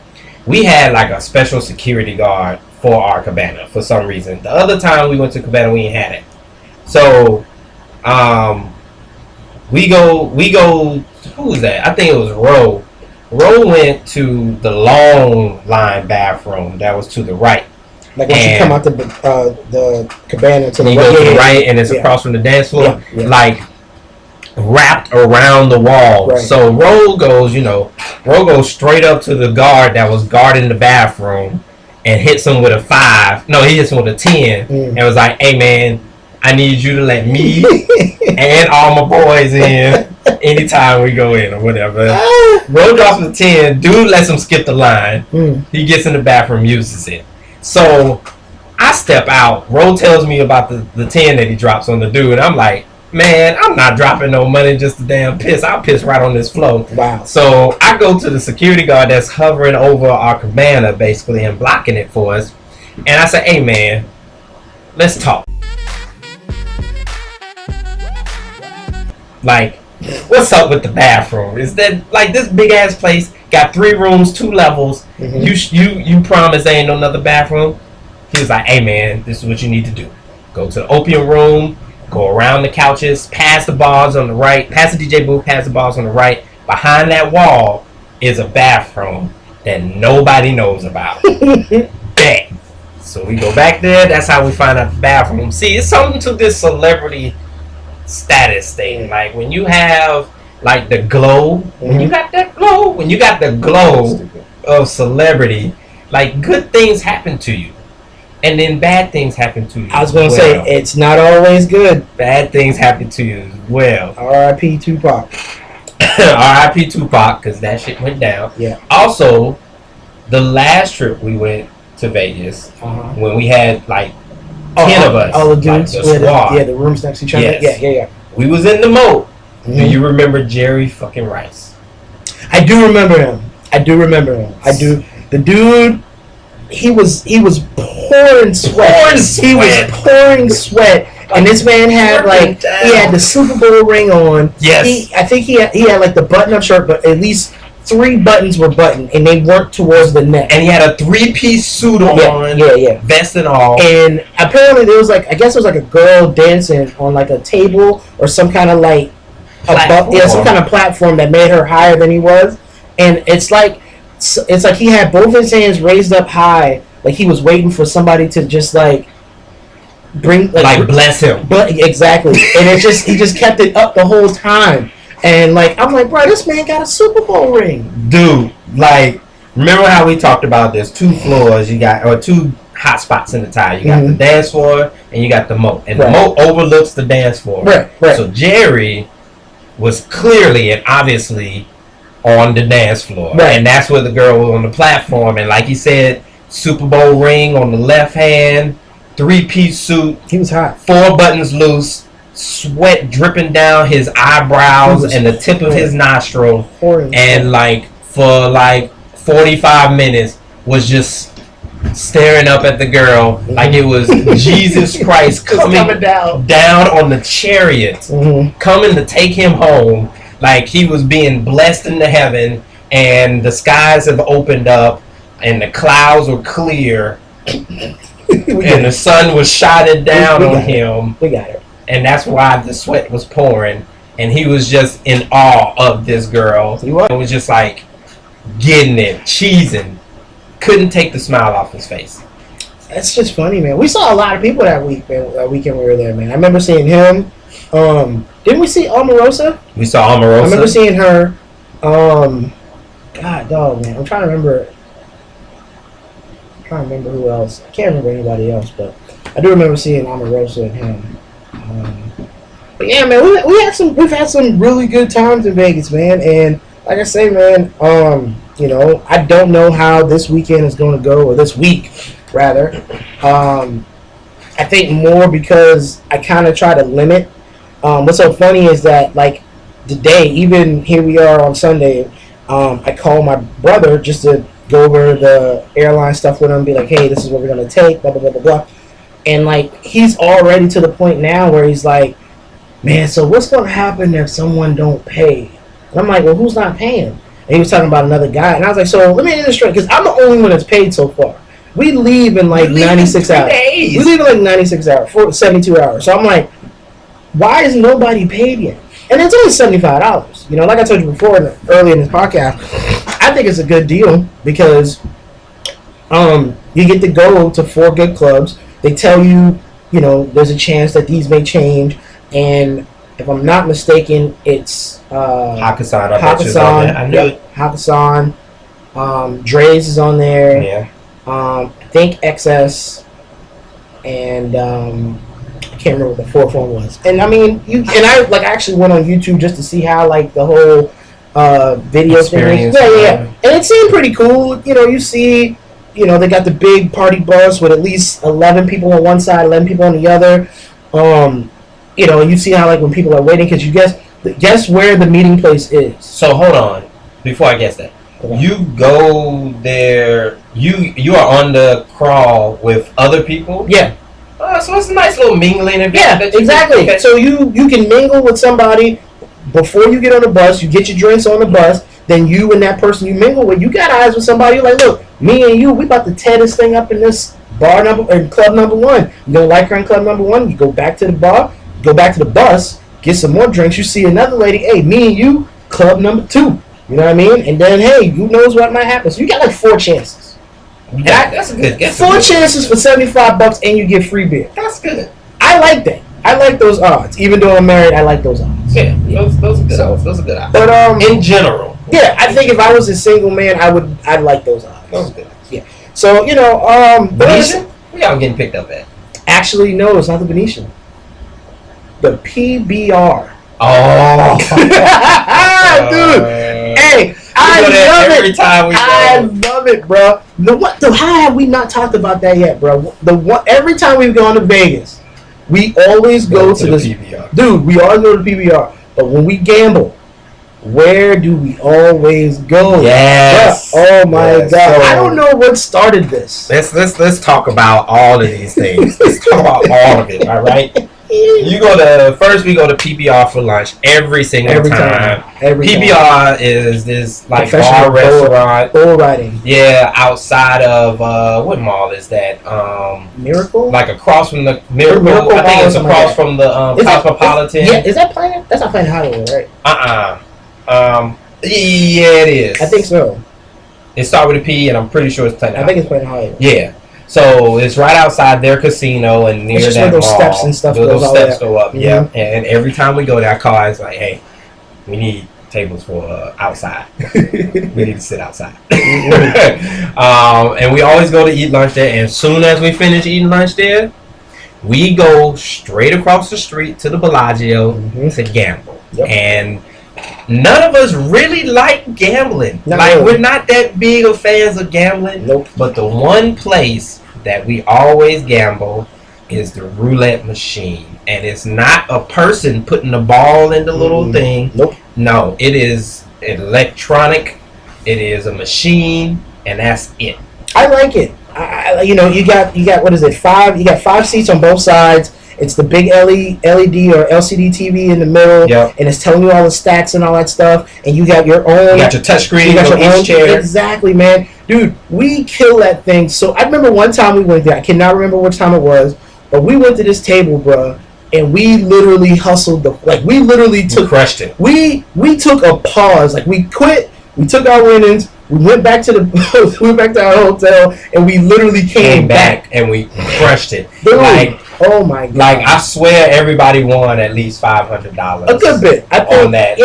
we had like a special security guard for our cabana for some reason. The other time we went to cabana, we ain't had it. So we go, who was that? I think it was Ro. Ro went to the long line bathroom that was to the right. Like once you come out the cabana to the you right. go to the right and it's across from the dance floor. Yeah. Like wrapped around the wall. Right. So Ro goes straight up to the guard that was guarding the bathroom and hits him with a 5. No, he hits him with a 10 and was like, hey man, I need you to let me and all my boys in anytime we go in or whatever. Ro drops a 10, dude lets him skip the line. He gets in the bathroom, uses it. So I step out. Ro tells me about the 10 that he drops on the dude. I'm like, man, I'm not dropping no money just to damn piss. I'll piss right on this floor. Wow. So I go to the security guard that's hovering over our cabana basically and blocking it for us. And I say, hey man, let's talk. Like, what's up with the bathroom? Is that like this big ass place got 3 rooms, 2 levels? You promised there ain't no another bathroom? He was like, hey man, this is what you need to do. Go to the opium room. Go around the couches, past the bars on the right, past the DJ booth, past the bars on the right. Behind that wall is a bathroom that nobody knows about. Bet. So we go back there. That's how we find out the bathroom. See, it's something to this celebrity status thing. Like when you have like the glow, when you got that glow, when you got the glow of celebrity, like good things happen to you. And then bad things happen to you. I was going to say, it's not always good. Bad things happen to you as well. R.I.P. Tupac. R.I.P. Tupac, because that shit went down. Yeah. Also, the last trip we went to Vegas, when we had like 10 of us. All the dudes. Like the squad. The rooms next to each other. Yes. Yeah. We was in the Moat. Do you remember Jerry fucking Rice? I do remember him. I do. The dude... He was pouring sweat. He was pouring sweat, and this man had like he had the Super Bowl ring on. Yes, I think he had like the button-up shirt, but at least 3 buttons were buttoned, and they weren't towards the neck. And he had a 3-piece suit on, vest and all. And apparently there was like I guess it was like a girl dancing on like a table or some kind of like some kind of platform that made her higher than he was, and it's like he had both his hands raised up high, like he was waiting for somebody to just like bring like bless him. But exactly, and he just kept it up the whole time, and like I'm like, bro, this man got a Super Bowl ring, dude. Like, remember how we talked about there's 2 floors you got, or 2 hot spots in the tire. You got the dance floor and you got the Moat, and the Moat overlooks the dance floor. Right. So Jerry was clearly and obviously on the dance floor, and that's where the girl was on the platform. And like he said, Super Bowl ring on the left hand, 3-piece suit. He was hot. 4 buttons loose, sweat dripping down his eyebrows and the tip of his nostril, and like for like 45 minutes was just staring up at the girl like it was Jesus Christ coming down on the chariot, coming to take him home. Like he was being blessed into heaven, and the skies have opened up, and the clouds were clear, and the sun was shining down on him. We got it. And that's why the sweat was pouring. and he was just in awe of this girl. He was. It was just like getting it, cheesing. Couldn't take the smile off his face. That's just funny, man. We saw a lot of people that week, man. That weekend we were there, man. I remember seeing him. Didn't we see Omarosa? We saw Omarosa. I remember seeing her. God, dog, man. I'm trying to remember who else. I can't remember anybody else, but I do remember seeing Omarosa and him. But yeah, man, we've had some really good times in Vegas, man. And like I say, man, you know, I don't know how this weekend is going to go, or this week, rather. I think more because I kind of try to limit. What's so funny is that, like, today, even here we are on Sunday, I called my brother just to go over the airline stuff with him, be like, hey, this is what we're going to take, blah, blah, blah, blah, blah. And, like, he's already to the point now where he's like, man, so what's going to happen if someone don't pay? And I'm like, well, who's not paying? And he was talking about another guy. And I was like, so let me get this straight, because I'm the only one that's paid so far. We leave in, like, 96 hours. We leave in, like, 96 hours, 72 hours. So I'm like, why is nobody paid yet? And it's only $75. You know, like I told you before, early in this podcast, I think it's a good deal because you get to go to 4 good clubs. They tell you, you know, there's a chance that these may change. And if I'm not mistaken, it's Hakkasan. Hakkasan. I knew it. Hakkasan. Dre's is on there. Yeah. I think XS. And I can't remember what the fourth one was. And I mean, I actually went on YouTube just to see how, like, the whole video experience thing is. Yeah. And it seemed pretty cool. You know, you see, you know, they got the big party bus with at least 11 people on one side, 11 people on the other. You know, you see how, like, when people are waiting, because you guess where the meeting place is. So hold on, before I guess that, Okay. you go there. You are on the crawl with other people. Yeah. So it's a nice little mingling event. Yeah, that you exactly. Okay. So you can mingle with somebody before you get on the bus. You get your drinks on the bus. Then you and that person you mingle with, you got eyes with somebody. You're like, look, me and you, we about to tear this thing up in this bar club number 1. You don't like her in club number 1. You go back to the bar, go back to the bus, get some more drinks. You see another lady. Hey, me and you, club number 2. You know what I mean? And then, hey, who knows what might happen? So you got like 4 chances. That's a good. 4 chances for $75, and you get free beer. That's good. I like that. I like those odds. Even though I'm married, I like those odds. Yeah, those are good odds. Those are good odds. But in general, yeah, I think if I was a single man, I'd like those odds. those are good. Yeah. So you know, Venetian? Where y'all getting picked up at? actually, no, it's not the Venetian. The PBR. Oh, Dude. Hey, I go there love every it. time we go. I love it, bro. How have we not talked about that yet, bro? Every time we've gone to Vegas, we always go to this. PBR. Dude, we always go to PBR. But when we gamble, where do we always go? Yes. Bruh, oh my Yes. God. So- I don't know what started this. Let's talk about all of these things. Let's talk about all of it. All right. We go to PBR for lunch every single time. Every time. PBR is this like Professional bar restaurant. Bull riding. Yeah, outside of what mall is that? Miracle? Like across from the Miracle. Miracle I think Mall it's or something across like from the Is that- Cosmopolitan. Yeah, is that Planet? That's not Planet Hollywood, right? Yeah, it is. I think so. It starts with a P, and I'm pretty sure it's Planet. I think it's Planet Hollywood. Yeah. So it's right outside their casino and near It's just that where those mall. steps and stuff Those goes all steps the way go up. Mhm. Yeah. And every time we go there, I call. It's like, hey, we need tables for outside. We need to sit outside. And we always go to eat lunch there. And as soon as we finish eating lunch there, we go straight across the street to the Bellagio to gamble. Yep. And none of us really like gambling. Not like really. we're not that big of fans of gambling. Nope. But the one place that we always gamble is the roulette machine. And it's not a person putting the ball in the little thing. Nope. No, it is electronic. It is a machine, and that's it. I like it. You know, you got what is it? 5. You got 5 seats on both sides. It's the big LED or LCD TV in the middle, Yep. and it's telling you all the stats and all that stuff. And you got your own. You got your touch screen You got on your own each chair. Exactly, man. Dude, we kill that thing. So I remember one time we went there. I cannot remember which time it was, but we went to this table, bruh, and we literally hustled we literally crushed it. We took a pause. Like, we quit. We took our winnings. We went back to our hotel, and we literally came back and we crushed it. Dude, like, oh my god! Like, I swear, everybody won at least $500. A good bit. I think, on that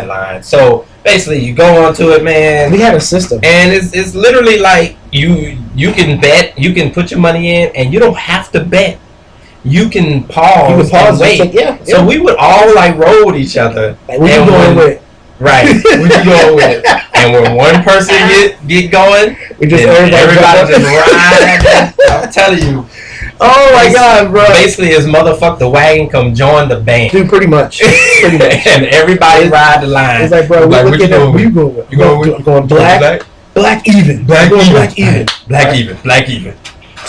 line. So basically, you go onto it, man. We had a system, and it's literally like you can bet, you can put your money in, and you don't have to bet. You can pause. And wait. So we would all like roll with each other. Like, what you going with? Right. What you going with? And when one person get going, we just everybody just ride. I'm telling you. Oh my god, bro! Basically, his motherfucker the wagon come join the band. Dude, pretty much. And everybody ride the line. It's like, bro, what you going with? You going with? I'm going black. Black even. Black even. Black even.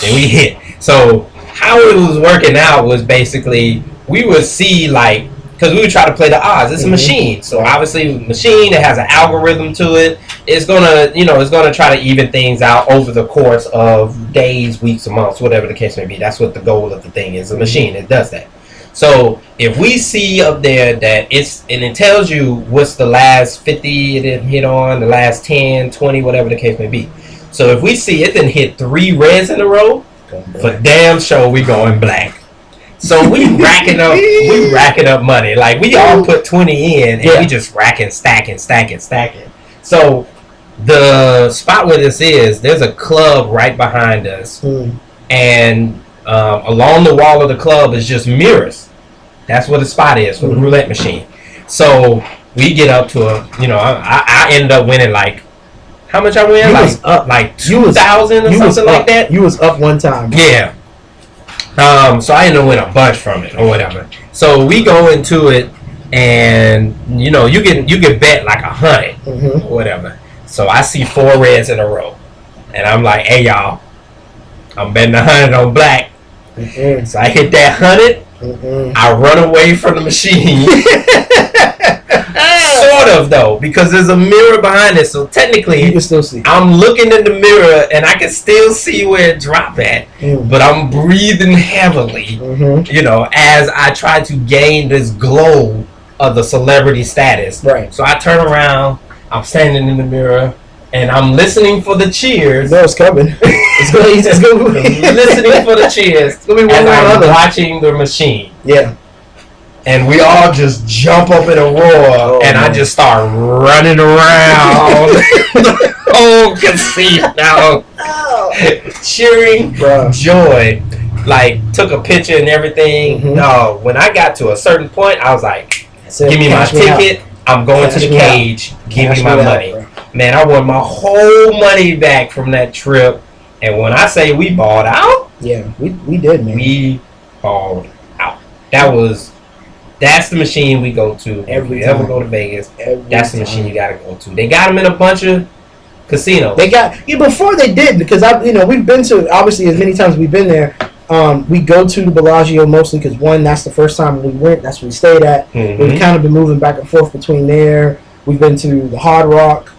And we hit. So how it was working out was basically we would see, like, because we would try to play the odds. It's a machine, so obviously a machine that has an algorithm to it. It's gonna try to even things out over the course of days, weeks, or months, whatever the case may be. That's what the goal of the thing is. A machine that does that. So if we see up there that it tells you what's the last 50 it didn't hit on, the last 10, 20, whatever the case may be. So if we see it didn't hit 3 reds in a row, for damn sure we going black. So we racking up money. Like, we all put 20 in, and we just stacking. So the spot where this is, there's a club right behind us, and along the wall of the club is just mirrors. That's where the spot is for the roulette machine. So we get up to I ended up winning, like, how much I win? Like 2,000 or something like that. You was up one time. Yeah. So I ended up winning a bunch from it or whatever. So we go into it, and you can bet like 100 or whatever. So I see 4 reds in a row, and I'm like, hey y'all, I'm betting 100 on black. So I hit that 100. I run away from the machine. Sort of, though, because there's a mirror behind it, so technically you can still see. I'm looking in the mirror and I can still see where it dropped at, but I'm breathing heavily, as I try to gain this glow of the celebrity status. Right. So I turn around, I'm standing in the mirror, and I'm listening for the cheers. No, it's coming. It's going to be listening for the cheers as I'm watching the machine. Yeah. And we all just jump up in a roar, I just start running around the whole casino, cheering joy. Like, took a picture and everything. No, when I got to a certain point, I was like, give me my ticket. I'm going to the cage. Give me my money. Man, I won my whole money back from that trip. And when I say we balled out, yeah, we did, man. We balled out. That's the machine we go to. If we ever go to Vegas, that's the machine you gotta go to. They got them in a bunch of casinos. They got before they did, because we've been to, obviously, as many times as we've been there. We go to the Bellagio mostly because, one, that's the first time we went. That's where we stayed at. We've kind of been moving back and forth between there. We've been to the Hard Rock.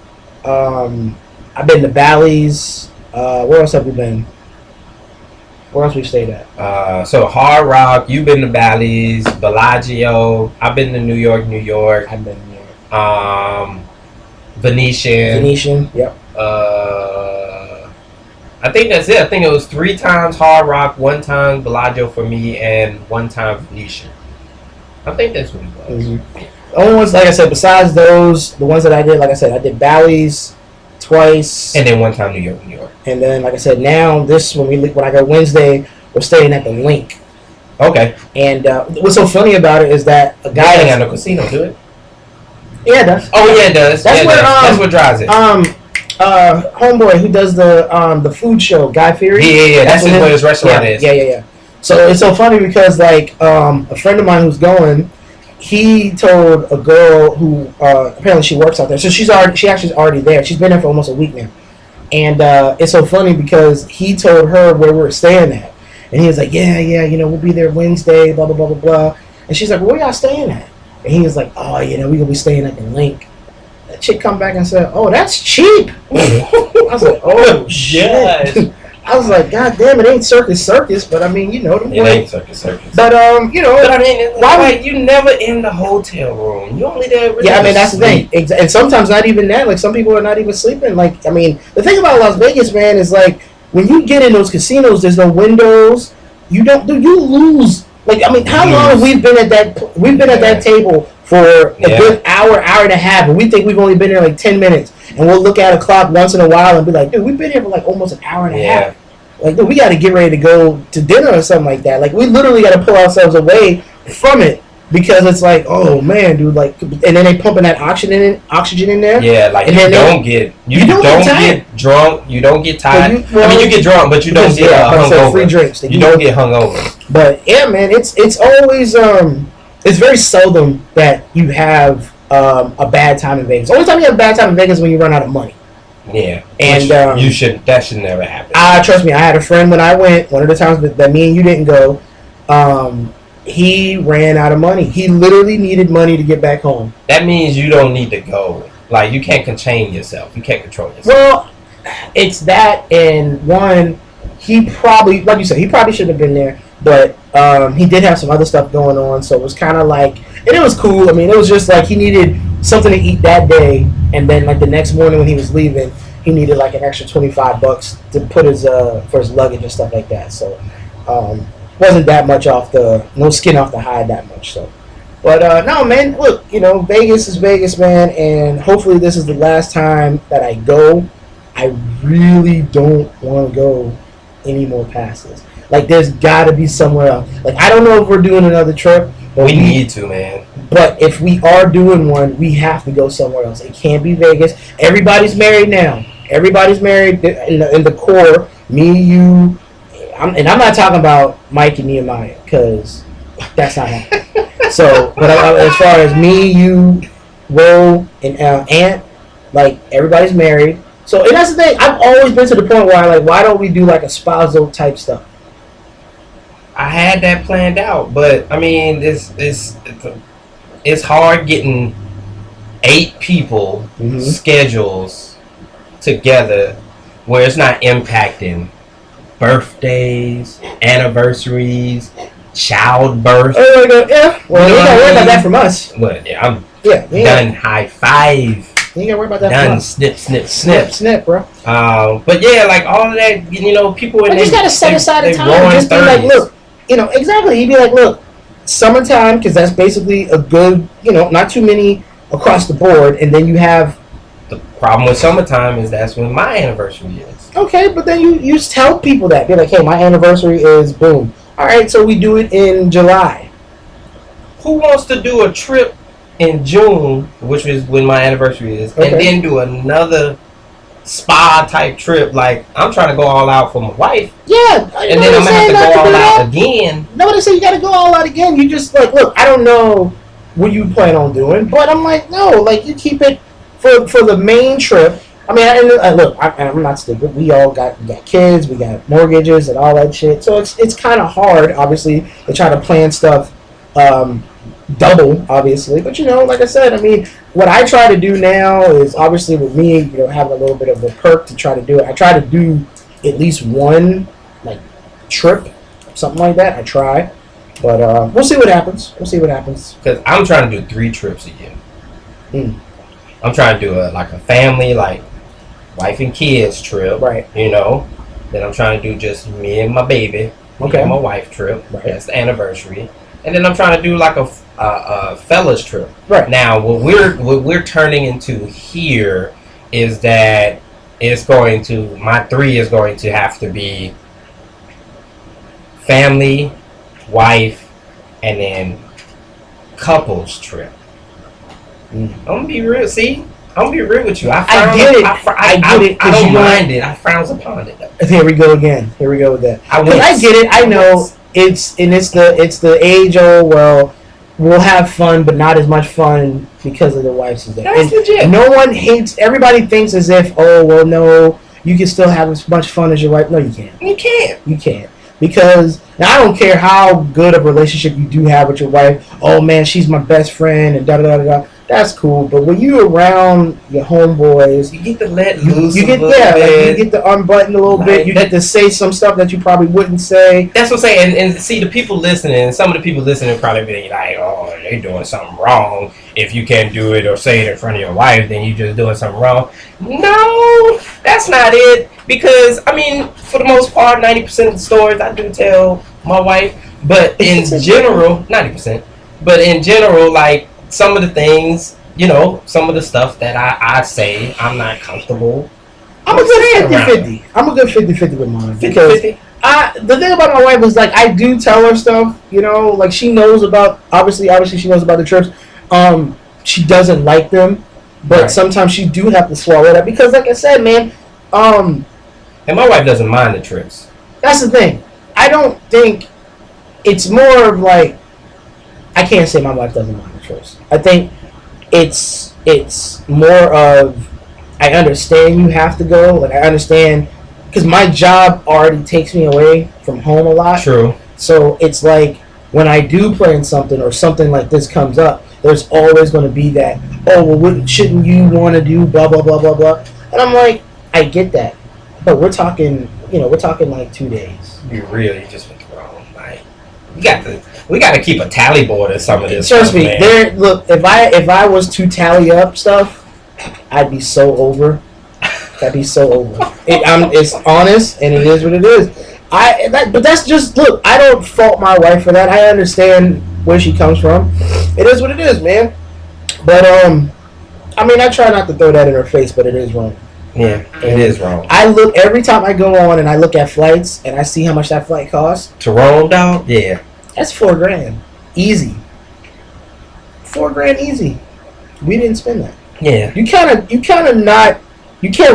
I've been to Bally's. Where else have we been? Where else we stayed at? So Hard Rock, you've been to Bally's, Bellagio. I've been to New York. I've been to New York. Venetian. Yep. I think that's it. I think it was 3 times Hard Rock, 1 time Bellagio for me, and 1 time Venetian. I think that's what it was. The only ones, like I said, besides those, the ones that I did, like I said, I did Bally's twice, and then 1 time New York. And then, like I said, now when I go Wednesday, we're staying at the Link. Okay. And what's so funny about it is that a guy ain't got no casino, do it? Yeah, it does. Oh yeah, it does. That's what drives it. Homeboy who does the food show, Guy Fieri. Yeah. That's where his restaurant is. Yeah. So it's so funny because, like, a friend of mine who's going, he told a girl who apparently she works out there. So she actually is already there. She's been there for almost a week now. And it's so funny because he told her where we're staying at. And he was like, yeah, we'll be there Wednesday, blah, blah, blah, blah, blah. And she's like, where y'all staying at? And he was like, oh, we're going to be staying at the Link. That chick come back and said, oh, that's cheap. I was like, oh, shit. I was like, God damn, it ain't Circus Circus, but I mean, you know, it ain't Circus Circus. But you know, but I mean, why you never in the hotel room? You only there. Really I mean, that's the thing, and sometimes not even that. Like some people are not even sleeping. Like I mean, the thing about Las Vegas, man, is like when you get in those casinos, there's no windows. You lose. Like I mean, how long have we been at that? We've been at that table for a good hour and a half, and we think we've only been there like 10 minutes. And we'll look at a clock once in a while and be like, dude, we've been here for like almost an hour and a half. Like, dude, we got to get ready to go to dinner or something like that. Like, we literally got to pull ourselves away from it because it's like, oh man, dude, like, and then they pumping that oxygen in there. Yeah, like, and you don't get drunk, you don't get tired. I mean, you get drunk, but you don't get hungover. Free drinks. You don't get hungover. But yeah, man, it's always it's very seldom that you have a bad time in Vegas. The only time you have a bad time in Vegas is when you run out of money. Yeah, and that should never happen. Trust me, I had a friend when I went. One of the times that me and you didn't go, he ran out of money. He literally needed money to get back home. That means you don't need to go. Like you can't contain yourself. You can't control yourself. Well, it's that, and one, he probably, like you said, he probably shouldn't have been there. But he did have some other stuff going on, so it was kind of like, and it was cool. I mean, it was just like he needed something to eat that day, and then like the next morning when he was leaving, he needed like an extra $25 to put his for his luggage and stuff like that. So wasn't that much no skin off the hide that much. So, but no, man, look, you know, Vegas is Vegas, man, and hopefully this is the last time that I go. I really don't want to go any more past this. Like, there's got to be somewhere else. Like, I don't know if we're doing another trip. But we need to, man. But if we are doing one, we have to go somewhere else. It can't be Vegas. Everybody's married now. Everybody's married in the core. Me, you, and I'm not talking about Mike and Nehemiah, because that's not happening. So, but as far as me, you, Will, and Ant, like, everybody's married. So, and that's the thing. I've always been to the point where I'm like, why don't we do like a spousal type stuff? I had that planned out, but I mean, it's hard getting 8 people schedules together where it's not impacting birthdays, anniversaries, childbirth. Oh my God, yeah. Well, you gotta worry about that from us. Well, yeah, I'm done. High five. You ain't gotta worry about that. Done. Snip, bro. But yeah, like all of that, you know, people in. You just gotta set aside a time and just be like, look. You know, exactly. You'd be like, look, summertime, because that's basically a good, you know, not too many across the board. And then you have... The problem with summertime is that's when my anniversary is. Okay, but then you just tell people that. Be like, hey, my anniversary is boom. All right, so we do it in July. Who wants to do a trip in June, which is when my anniversary is, and then do another spa type trip? Like, I'm trying to go all out for my wife. Yeah, and then I'm gonna have to go all out again. Nobody say you gotta go all out again. You just like, look, I don't know what you plan on doing, but I'm like, no, like you keep it for the main trip. I mean, look, I'm not stupid. We all got kids, we got mortgages and all that shit. So it's kind of hard, obviously, to try to plan stuff double, obviously. But, you know, like I said, I mean, what I try to do now is, obviously, with me, you know, having a little bit of a perk to try to do it. I try to do at least one, like, trip, something like that. I try. But we'll see what happens. Because I'm trying to do 3 trips a year. I'm trying to do a family, like, wife and kids trip. Right. You know. Then I'm trying to do just me and my baby. Okay. And my wife trip. Right. That's the anniversary. And then I'm trying to do like a fellas trip. Right. Now, what we're turning into here is that my 3 is going to have to be family, wife, and then couples trip. I'm gonna be real. See, I'm gonna be real with you. I get it. I get it. I don't mind it. I frowns upon it. Though. Here we go again. Here we go with that. I get it. I know. It's the age old, well, we'll have fun, but not as much fun because of the wife's there. That's legit. No one hates. Everybody thinks as if, oh well, no, you can still have as much fun as your wife. No, you can't. You can't. Because now I don't care how good of a relationship you do have with your wife. Oh man, she's my best friend and da da da da. that's cool. But when you around your homeboys, You get to let loose. you get a little bit. like, you get to unbutton a little bit. You get to say some stuff that you probably wouldn't say. That's what I'm saying. And see, the people listening, some of the people listening probably be like, "Oh, they're doing something wrong. If you can't do it or say it in front of your wife, then you just doing something wrong." No, that's not it. Because I mean, for the most part, 90% of the stories I do tell my wife. But in general, 90%. But in general, like some of the things, you know, some of the stuff that I say, I'm not comfortable. I'm a good 50-50. I'm a good 50-50 with mine. 50-50? The thing about my wife is, like, I do tell her stuff, you know, like, she knows about, obviously she knows about the trips. She doesn't like them, but right. Sometimes she do have to swallow that because, like I said, man, and my wife doesn't mind the trips. That's the thing. I don't think it's more of like, I can't say my wife doesn't mind the trips. I think it's more of, I understand you have to go. Like, I understand, because my job already takes me away from home a lot. True. So it's like, when I do plan something or something like this comes up, there's always going to be that, oh, well, shouldn't you want to do blah, blah, blah, blah, blah. And I'm like, I get that. But we're talking like 2 days. You really just went wrong. Like, we got to keep a tally board of some of this. Trust stuff, me. man. Look, if I was to tally up stuff, I'd be so over. That'd be so over. It's honest, and it is what it is. But that's just, look, I don't fault my wife for that. I understand where she comes from. It is what it is, man. But I mean, I try not to throw that in her face, but it is wrong. Yeah, it is wrong. I look every time I go on and I look at flights and I see how much that flight costs. To Rome, dog? Yeah. That's $4,000. Easy. $4,000 easy. We didn't spend that. Yeah. You can't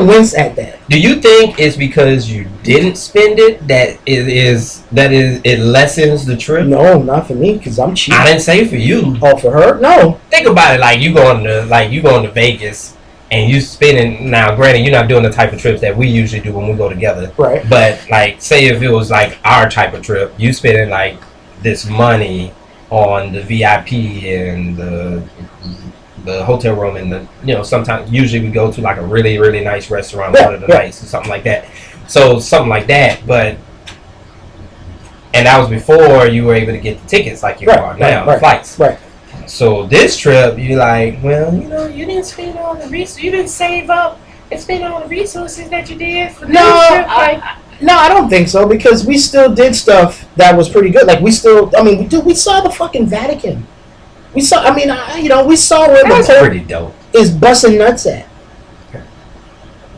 wince at that. Do you think it's because you didn't spend it that it lessens the trip? No, not for me, because I'm cheap. I didn't say for you. Oh, for her? No. Think about it, like you going to Vegas and you spending, now granted you're not doing the type of trips that we usually do when we go together. Right. But like say if it was like our type of trip, you spending like this money on the VIP and the hotel room and the, you know, sometimes usually we go to like a really, really nice restaurant one of the nights or something like that. So something like that, but and that was before you were able to get the tickets like you are now, flights. Right. So this trip, you like, well, you know, you didn't spend all the resources, you didn't save up and spend all the resources that you did for this trip. No, I don't think so, because we still did stuff that was pretty good. Like we saw the fucking Vatican. We saw where That's the Pope pretty dope. is busting nuts at.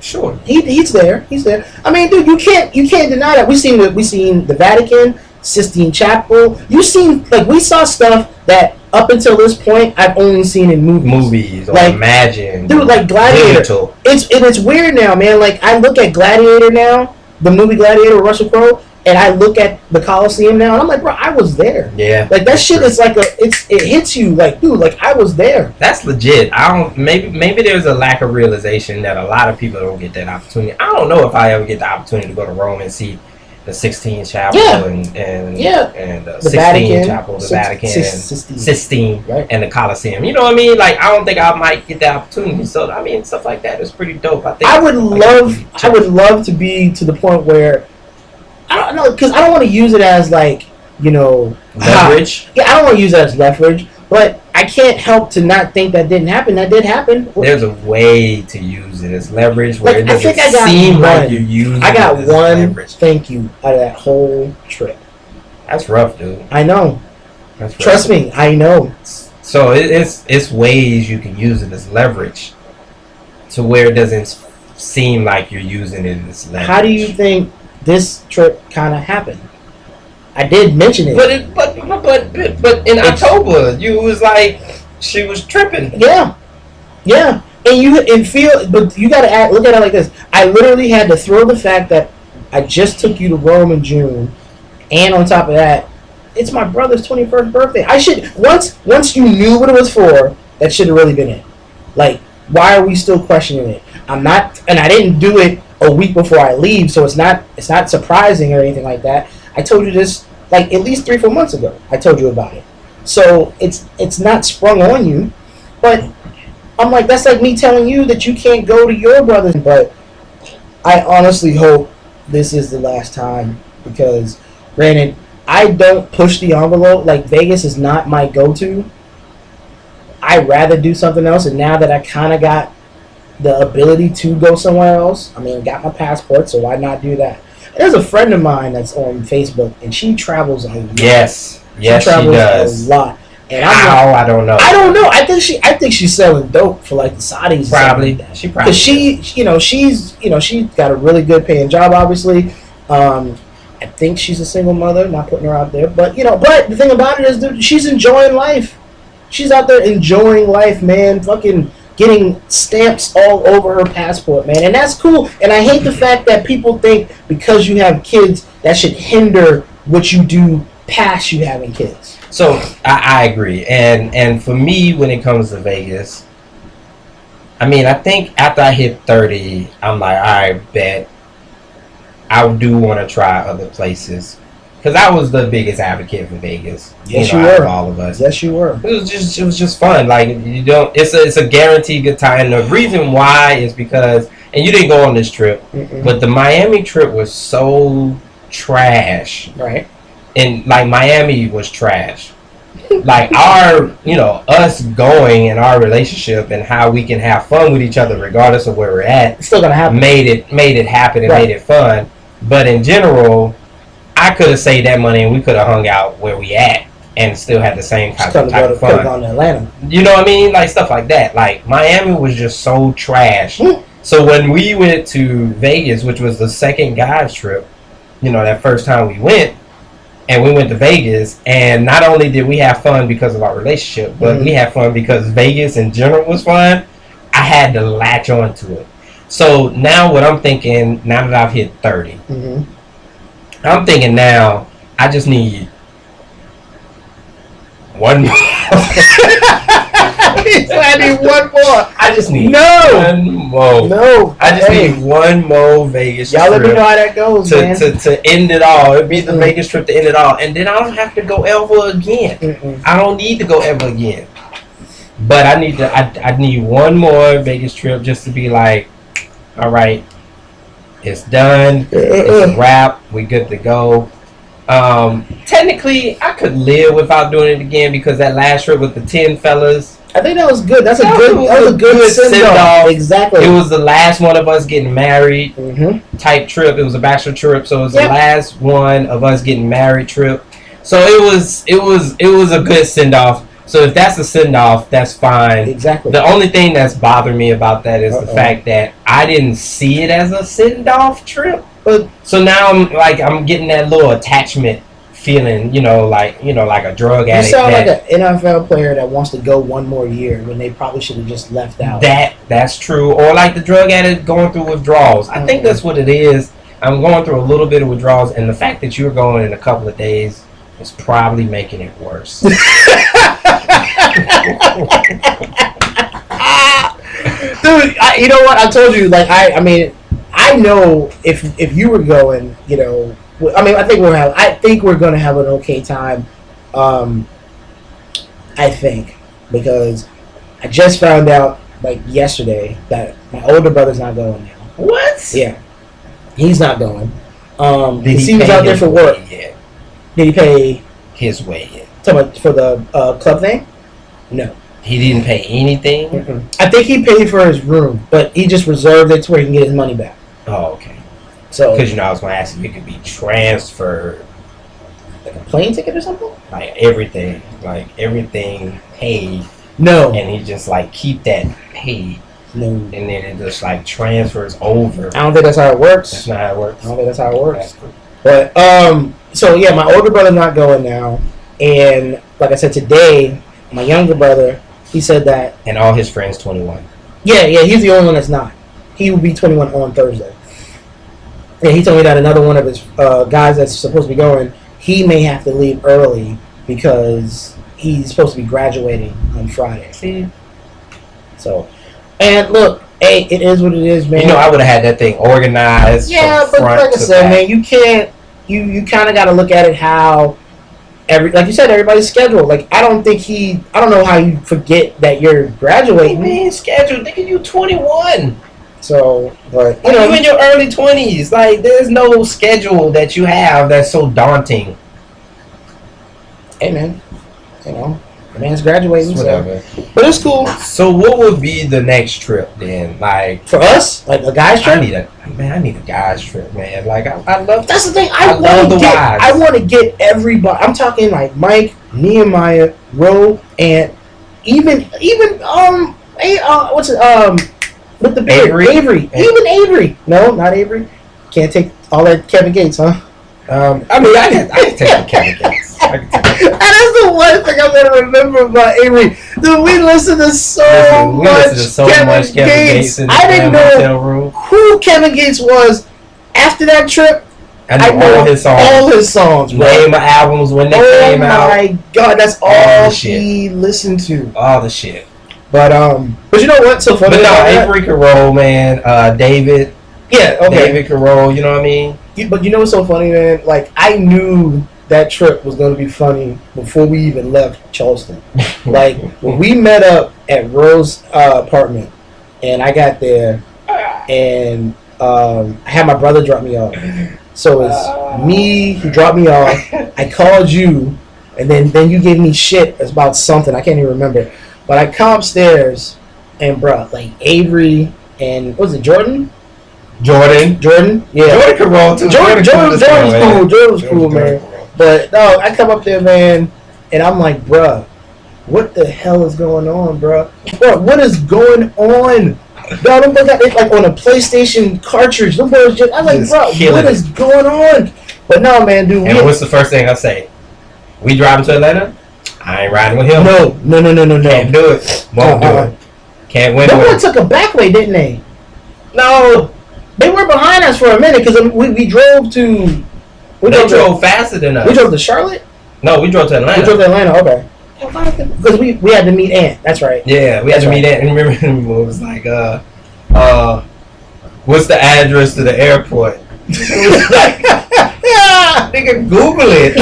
Sure. He's there. He's there. I mean, dude, you can't deny that. We seen the Vatican, Sistine Chapel. We saw stuff that up until this point I've only seen in movies. Like Imagine. Dude, like Gladiator. Digital. It's weird now, man. Like I look at Gladiator now, the movie Gladiator with Russell Crowe, and I look at the Coliseum now, and I'm like, bro, I was there. Yeah. Like that shit is like it hits you like, dude, like I was there. That's legit. Maybe there's a lack of realization that a lot of people don't get that opportunity. I don't know if I ever get the opportunity to go to Rome and see the Sistine Chapel and the Vatican, Chapel, the Vatican, Sistine, right. And the Coliseum. You know what I mean? Like I don't think I might get the opportunity. So I mean, stuff like that is pretty dope. I think I would love to be to the point where I don't know, because I don't want to use it as like, you know, leverage. I don't want to use it as leverage, but I can't help to not think that didn't happen. That did happen. There's a way to use it as leverage where it doesn't seem like you're using it. I got as one leverage. Thank you out of that whole trip. That's rough, dude. I know. That's rough. Trust me, I know. So it's ways you can use it as leverage to where it doesn't seem like you're using it as leverage. How do you think this trip kind of happened? I did mention it. But in October, you was like, she was tripping. Yeah. And you gotta look at it like this. I literally had to throw the fact that I just took you to Rome in June, and on top of that, it's my brother's 21st birthday. I should once you knew what it was for, that should have really been it. Like, why are we still questioning it? I'm not, and I didn't do it a week before I leave, so it's not surprising or anything like that. I told you this like at least 3-4 months ago. I told you about it, so it's not sprung on you. But I'm like, that's like me telling you that you can't go to your brother's. But I honestly hope this is the last time because, granted, I don't push the envelope. Like, Vegas is not my go-to. I'd rather do something else. And now that I kind of got the ability to go somewhere else, I mean, I got my passport, so why not do that? There's a friend of mine that's on Facebook, and she travels a lot. Yes, she does a lot. And how? I don't know. I don't know. I think she's selling dope for like the Saudis. Probably. Like that. She probably. Because she's got a really good paying job. Obviously, I think she's a single mother. Not putting her out there, but the thing about it is, dude, she's enjoying life. She's out there enjoying life, man. Fucking getting stamps all over her passport, man, and that's cool. And I hate the fact that people think because you have kids that should hinder what you do past you having kids. So I agree, and for me, when it comes to Vegas, I mean, I think after I hit 30, I'm like, I bet I do want to try other places. Because I was the biggest advocate for Vegas. Yes, you were. All of us. Yes, you were. It was just fun. Like, you don't. It's a guaranteed good time. And the reason why is because, and you didn't go on this trip, but the Miami trip was so trash. Right. And like Miami was trash. Like our, us going and our relationship and how we can have fun with each other regardless of where we're at. It's still gonna happen. Made it happen and made it fun. But in general, I could have saved that money and we could have hung out where we at and still had the same type of fun. Could have gone to Atlanta. You know what I mean? Like stuff like that. Like Miami was just so trash. So when we went to Vegas, which was the second guys trip, that first time we went, and we went to Vegas, and not only did we have fun because of our relationship, but we had fun because Vegas in general was fun. I had to latch on to it. So now what I'm thinking, now that I've hit 30, I'm thinking now I just need one more. I need one more. I just need one more. No. I just need one more Vegas trip. Y'all let me know how that goes, man. To end it all. It'd be the Vegas trip to end it all. And then I don't have to go ever again. I don't need to go ever again. But I need one more Vegas trip just to be like, all right, it's done. It's a wrap. We good to go. Technically, I could live without doing it again because that last trip with the 10 fellas. I think that was good. That was a good send-off. Exactly. It was the last one of us getting married type trip. It was a bachelor trip, so it was the last one of us getting married trip. So it was a good send-off. So if that's a send-off, that's fine. Exactly. The only thing that's bothering me about that is the fact that I didn't see it as a send-off trip. So now I'm getting that little attachment feeling, like a drug addict. You sound like an NFL player that wants to go one more year when they probably should have just left out. That's true. Or like the drug addict going through withdrawals. I think that's what it is. I'm going through a little bit of withdrawals, and the fact that you're going in a couple of days is probably making it worse. Dude, you know what? I told you, like, I mean, I know if you were going, I think we're gonna have an okay time. I think because I just found out like yesterday that my older brother's not going now. What? Yeah, he's not going. Did he was out there for work. Yet? Did he pay his way yet? For the club thing? No. He didn't pay anything? I think he paid for his room, but he just reserved it to where he can get his money back. Oh, okay. So, because I was going to ask if it could be transferred. Like a plane ticket or something? Like everything paid. No. And he just like keep that paid. No. And then it just like transfers over. I don't think that's how it works. That's not how it works. I don't think that's how it works. That's cool. But so yeah, my older brother not going now, and like I said today, my younger brother, he said that. And all his friends 21. Yeah, he's the only one that's not. He will be 21 on Thursday. And he told me that another one of his guys that's supposed to be going, he may have to leave early because he's supposed to be graduating on Friday. See? So, and look, hey, it is what it is, man. I would have had that thing organized. Yeah, but like I said, man, you can't. You kind of got to look at it how like you said, everybody's scheduled. Like I don't know how you forget that you're graduating. Man, scheduled. Nigga, you 21. So, but you in your early 20s. Like, there's no schedule that you have that's so daunting. Hey, man. You know, the man's graduating. It's whatever. So. But it's cool. So, what would be the next trip then? Like, for us, like a guy's trip. I need a guy's trip, man. Like, I love. That's the thing. I want to get everybody. I'm talking like Mike, Nehemiah, Ro, and even what's it with the beard, Avery. Even Avery. No, not Avery. Can't take all that Kevin Gates, huh? I can take Kevin Gates. And that's the one thing I'm gonna remember about Avery. Dude, we listen to so much Kevin Gates. I didn't know who Kevin Gates was after that trip. I know all his songs. Name of albums when they came out. Oh my God, that's all he listened to. All the shit. But you know what? So funny. But no, Avery can roll, man. David. Yeah, okay. David can roll. You know what I mean? But you know what's so funny, man? Like I knew that trip was going to be funny before we even left Charleston. Like when we met up at Rose's apartment, and I got there, and I had my brother drop me off. So it's me who dropped me off. I called you, and then you gave me shit about something I can't even remember. But I come upstairs, and bruh, like Avery and what was it, Jordan? Yeah. Jordan could roll too. Jordan was cool, man. But no, I come up there, man, and I'm like, bruh, what the hell is going on, bruh? Bruh, what is going on? Bro, them boys got it like on a PlayStation cartridge. Them boys just, I was like, bro, what is going on? But no, man, dude. And what's the first thing I say? We driving to Atlanta? I ain't riding with him. No. Can't do it. Won't do it. Can't win. No one took a back way, didn't they? No. They were behind us for a minute because we drove to... They drove faster than us. We drove to Charlotte? No, we drove to Atlanta. Okay. Because we had to meet Ant. That's right. Yeah, we had to meet Ant. And remember, it was like, what's the address to the airport? It was like, nigga, Google it.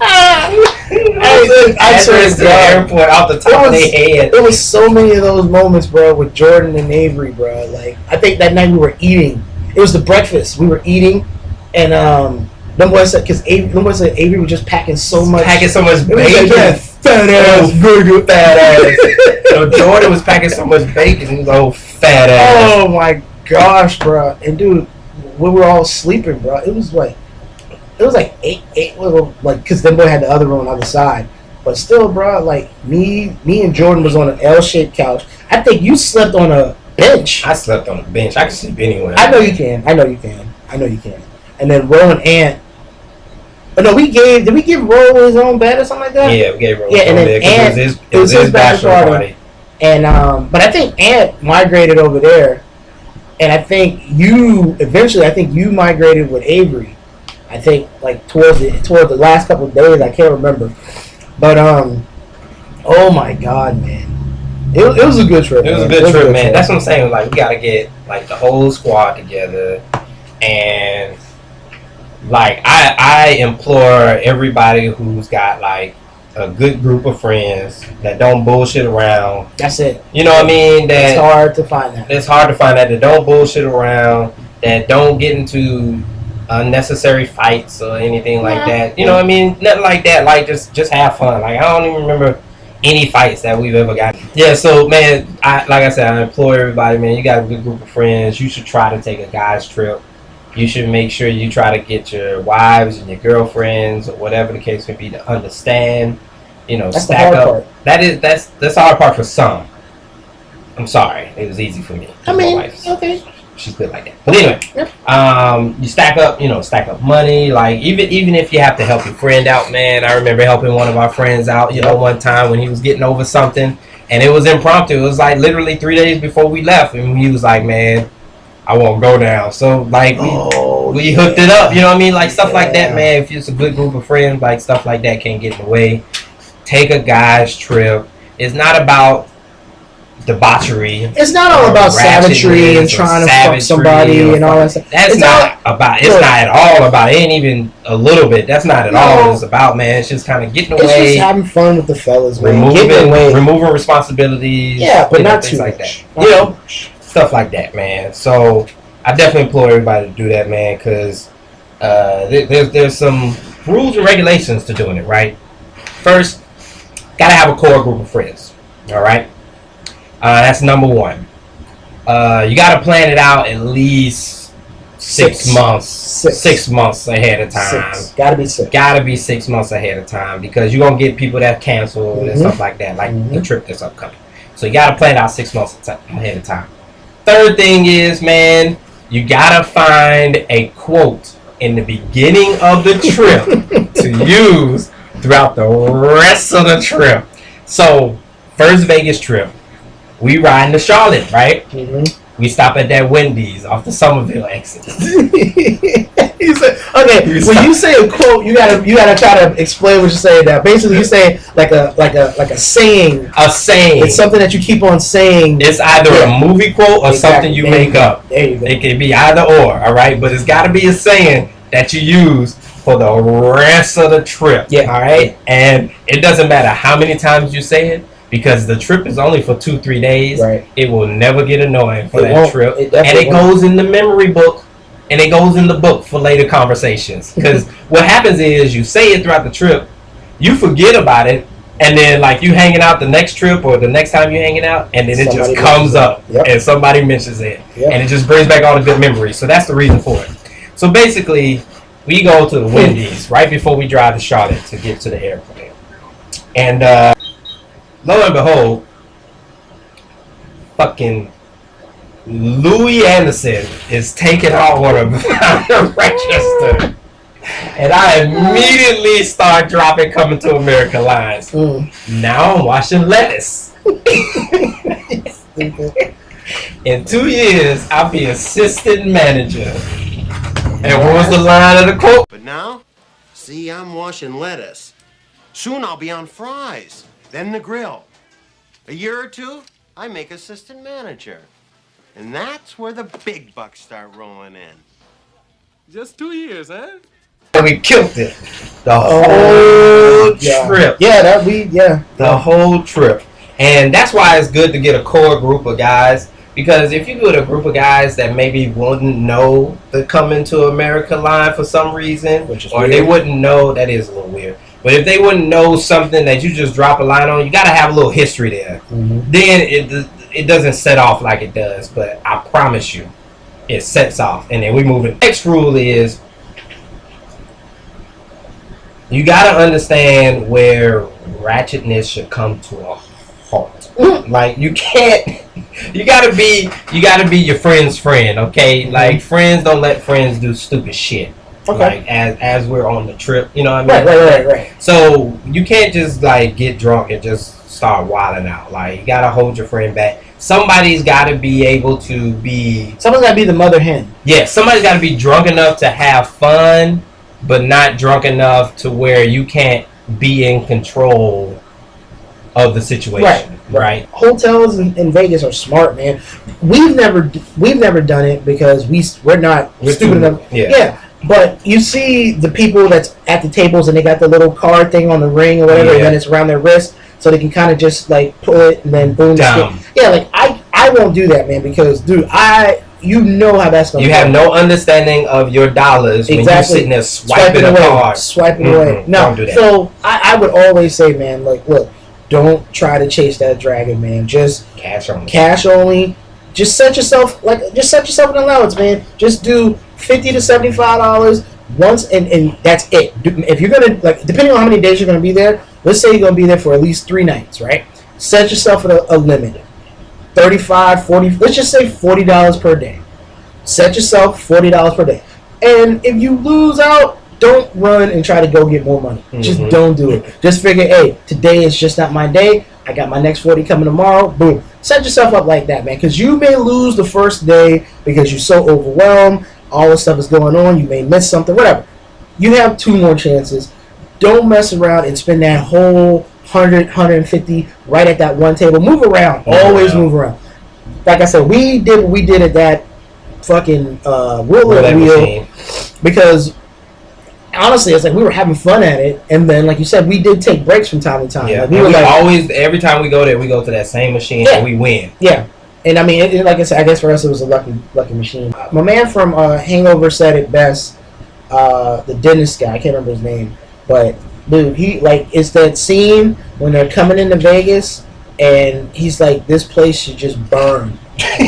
I address to the airport off the top of their head. There was so many of those moments, bro, with Jordan and Avery, bro. Like, I think that night we were eating. It was the breakfast. We were eating, and them boys said, because Avery was just packing so much bacon. Fat ass burger, fat ass. So Jordan was packing so much bacon, he was all fat ass. Oh my gosh, bro! And dude, we were all sleeping, bro. It was like eight, like because them boy had the other room on the other side. But still, bro, like me and Jordan was on an L-shaped couch. I think you slept on a bench. I slept on a bench. I can sleep anywhere. I know you can. And then Ro and Ant. Oh, no, did we give Ro his own bed or something like that? Yeah, we gave Ro his own bed. Ant, it was his bachelor party. And but I think Ant migrated over there, and I think you migrated with Avery. I think like towards the last couple of days, I can't remember. But oh my God, man. It was a good trip. It was a good trip, man. That's what I'm saying. Like, we gotta get like the whole squad together, and like I implore everybody who's got like a good group of friends that don't bullshit around. That's it. You know what I mean? It's hard to find that. It's hard to find that don't bullshit around, that don't get into unnecessary fights or anything like that. You know what I mean? Nothing like that. Like just have fun. Like, I don't even remember any fights that we've ever got. Yeah, so man, like I said, I implore everybody, man, you got a good group of friends. You should try to take a guy's trip. You should make sure you try to get your wives and your girlfriends or whatever the case may be to understand. You know, that's stack the hard up. Part. That's the hard part for some. I'm sorry, it was easy for me. I mean, okay. She's good like that. But anyway, yep. You stack up money. Like even if you have to help your friend out, man. I remember helping one of our friends out, one time when he was getting over something, and it was impromptu. It was like literally 3 days before we left, and he was like, "Man, I won't go now." So like we hooked it up. You know what I mean? Like stuff like that, man. If it's a good group of friends, like stuff like that can't get in the way. Take a guy's trip. It's not about debauchery. It's not all about savagery and trying to fuck somebody and all that stuff. That's not about. It's not at all about. It ain't even a little bit. That's not at all what it's about, man. It's just kind of getting away. It's just having fun with the fellas, man. Removing responsibilities. Yeah, but not things too like much. that. Stuff like that, man. So I definitely implore everybody to do that, man, because there's some rules and regulations to doing it, right? First, gotta have a core group of friends. All right. That's number one. You got to plan it out at least 6 months. 6 months ahead of time. Got to be 6. Got to be 6 months ahead of time because you're going to get people that cancel and stuff like that, like the trip that's upcoming. So you got to plan it out 6 months ahead of time. Third thing is, man, you got to find a quote in the beginning of the trip to use throughout the rest of the trip. So, first Vegas trip. We riding to Charlotte, right? We stop at that Wendy's off the Somerville exit. You say, okay, when you say a quote, you gotta try to explain what you're saying now. Basically, you say like a saying. A saying. It's something that you keep on saying. It's either a movie quote or something you make up. There you go. It can be either or, all right? But it's got to be a saying that you use for the rest of the trip, all right? And it doesn't matter how many times you say it. Because the trip is only for 2-3 days, it will never get annoying for that trip. And it goes in the memory book, and it goes in the book for later conversations. Because what happens is you say it throughout the trip, you forget about it, and then like you hanging out the next trip or the next time you're hanging out, and then it just comes up, and somebody mentions it, and it just brings back all the good memories. So that's the reason for it. So basically, we go to the Wendy's right before we drive to Charlotte to get to the airplane, and lo and behold, fucking Louis Anderson is taking our order behind the register. And I immediately start dropping Coming to America lines. Now I'm washing lettuce. In 2 years, I'll be assistant manager. And what was the line of the quote? But now, see, I'm washing lettuce. Soon I'll be on fries. Then the grill. A year or two, I make assistant manager. And that's where the big bucks start rolling in. Just 2 years, huh? And we killed it. The whole trip. The whole trip. And that's why it's good to get a core group of guys. Because if you get a group of guys that maybe wouldn't know the Coming to America line for some reason, or they wouldn't know, that is a little weird. But if they wouldn't know something that you just drop a line on, you got to have a little history there. Then it doesn't set off like it does. But I promise you, it sets off. And then we move it. Next rule is you got to understand where ratchetness should come to a halt. Like you can't. You gotta be your friend's friend. Okay, like friends don't let friends do stupid shit. Okay. Like as we're on the trip, you know what I mean? Right. So you can't just like get drunk and just start wilding out. Like you gotta hold your friend back. Somebody's gotta be able to be. Someone's gotta be the mother hen. Yeah, somebody's gotta be drunk enough to have fun, but not drunk enough to where you can't be in control of the situation. Right. Hotels in Vegas are smart, man. We've never done it because we're not stupid enough. Yeah. But you see the people that's at the tables and they got the little card thing on the ring or whatever, and then it's around their wrist, so they can kind of just like pull it and then boom. Down. Yeah, like I won't do that, man, because dude, you know how that's gonna. You have no understanding of your dollars when you're sitting there swiping a card, swiping away. No, don't do that. So I would always say, man, like, look, don't try to chase that dragon, man. Just cash only. Just set yourself an allowance, man. Just do $50 to $75 once, and that's it. If you're gonna, like, depending on how many days you're gonna be there, let's say you're gonna be there for at least 3 nights, right? Set yourself a limit. $35, $40. Let's just say $40 per day. Set yourself $40 per day. And if you lose out, don't run and try to go get more money. Just don't do it. Just figure, hey, today is just not my day. I got my next 40 coming tomorrow. Boom. Set yourself up like that, man. Because you may lose the first day because you're so overwhelmed. All this stuff is going on. You may miss something, whatever. You have 2 more chances. Don't mess around and spend that whole 100, 150 right at that one table. Move around. Always move around. Like I said, we did what we did at that fucking roulette wheel because honestly, it's like we were having fun at it, and then like you said, we did take breaks from time to time. Yeah, like, we like, always every time we go there, we go to that same machine and we win. Yeah, and I mean, like I said, I guess for us it was a lucky machine. My man from Hangover said it best. The dentist guy, I can't remember his name, but dude, he like it's that scene when they're coming into Vegas, and he's like, this place should just burn.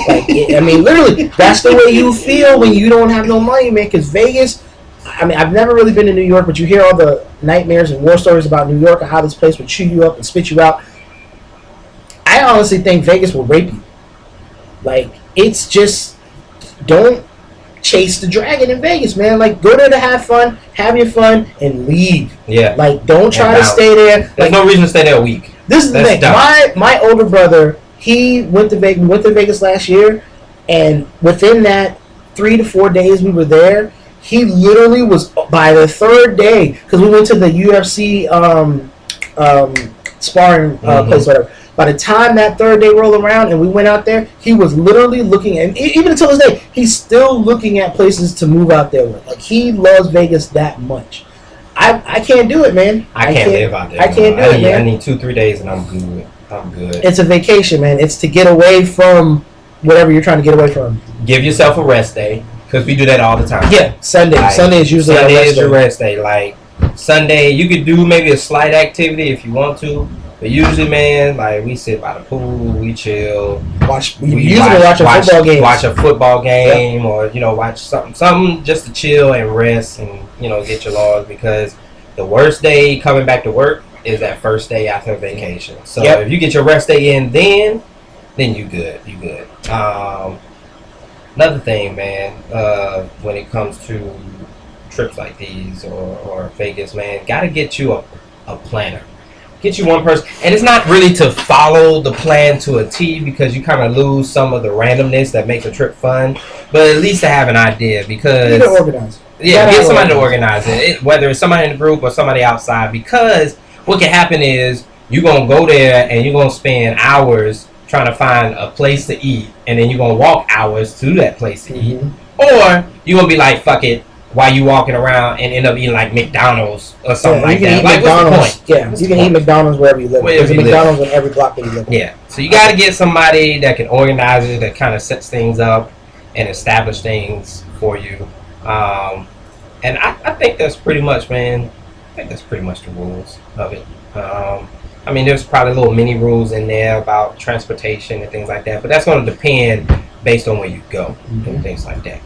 Like, I mean, literally, that's the way you feel when you don't have no money, man. Because Vegas, I mean, I've never really been to New York, but you hear all the nightmares and war stories about New York and how this place would chew you up and spit you out. I honestly think Vegas will rape you. Like, it's just, don't chase the dragon in Vegas, man. Like, go there to have fun, have your fun, and leave. Yeah. Like, don't try to stay there. There's no reason to stay there a week. This is the thing. My older brother, he went to Vegas. We went to Vegas last year, and within that 3 to 4 days we were there, he literally was by the third day because we went to the UFC sparring place, whatever. By the time that third day rolled around and we went out there, he was literally looking at, even until this day, he's still looking at places to move out there with. Like, he loves Vegas that much. I can't do it, man. I can't live out there. I can't do it, man. I need 2-3 days and I'm good. I'm good. It's a vacation, man. It's to get away from whatever you're trying to get away from. Give yourself a rest day because we do that all the time. Yeah, Sunday. Like, Sunday is usually your rest day. Like Sunday, you could do maybe a slight activity if you want to, but usually, man, like we sit by the pool, we chill. Watch a football game. Watch a football game, or watch something just to chill and rest and get your logs, because the worst day coming back to work is that first day after vacation. So if you get your rest day in then you good. You good. Another thing, man, when it comes to trips like these or Vegas, man, gotta get you a planner. Get you one person, and it's not really to follow the plan to a T, because you kind of lose some of the randomness that makes a trip fun, but at least to have an idea, because you gotta organize. Yeah, get somebody to organize it, whether it's somebody in the group or somebody outside, because what can happen is you're gonna go there and you're gonna spend hours trying to find a place to eat, and then you're gonna walk hours to that place to eat, or you're gonna be like, fuck it, while you walking around and end up eating like McDonald's or something like that. Like, what's the point? Yeah, you can eat McDonald's wherever you live. There's a McDonald's on every block that you live in. Yeah, so you got to get somebody that can organize it, that kind of sets things up and establish things for you. And I think that's pretty much, man. I think that's pretty much the rules of it. I mean, there's probably little mini rules in there about transportation and things like that, but that's going to depend based on where you go and things like that.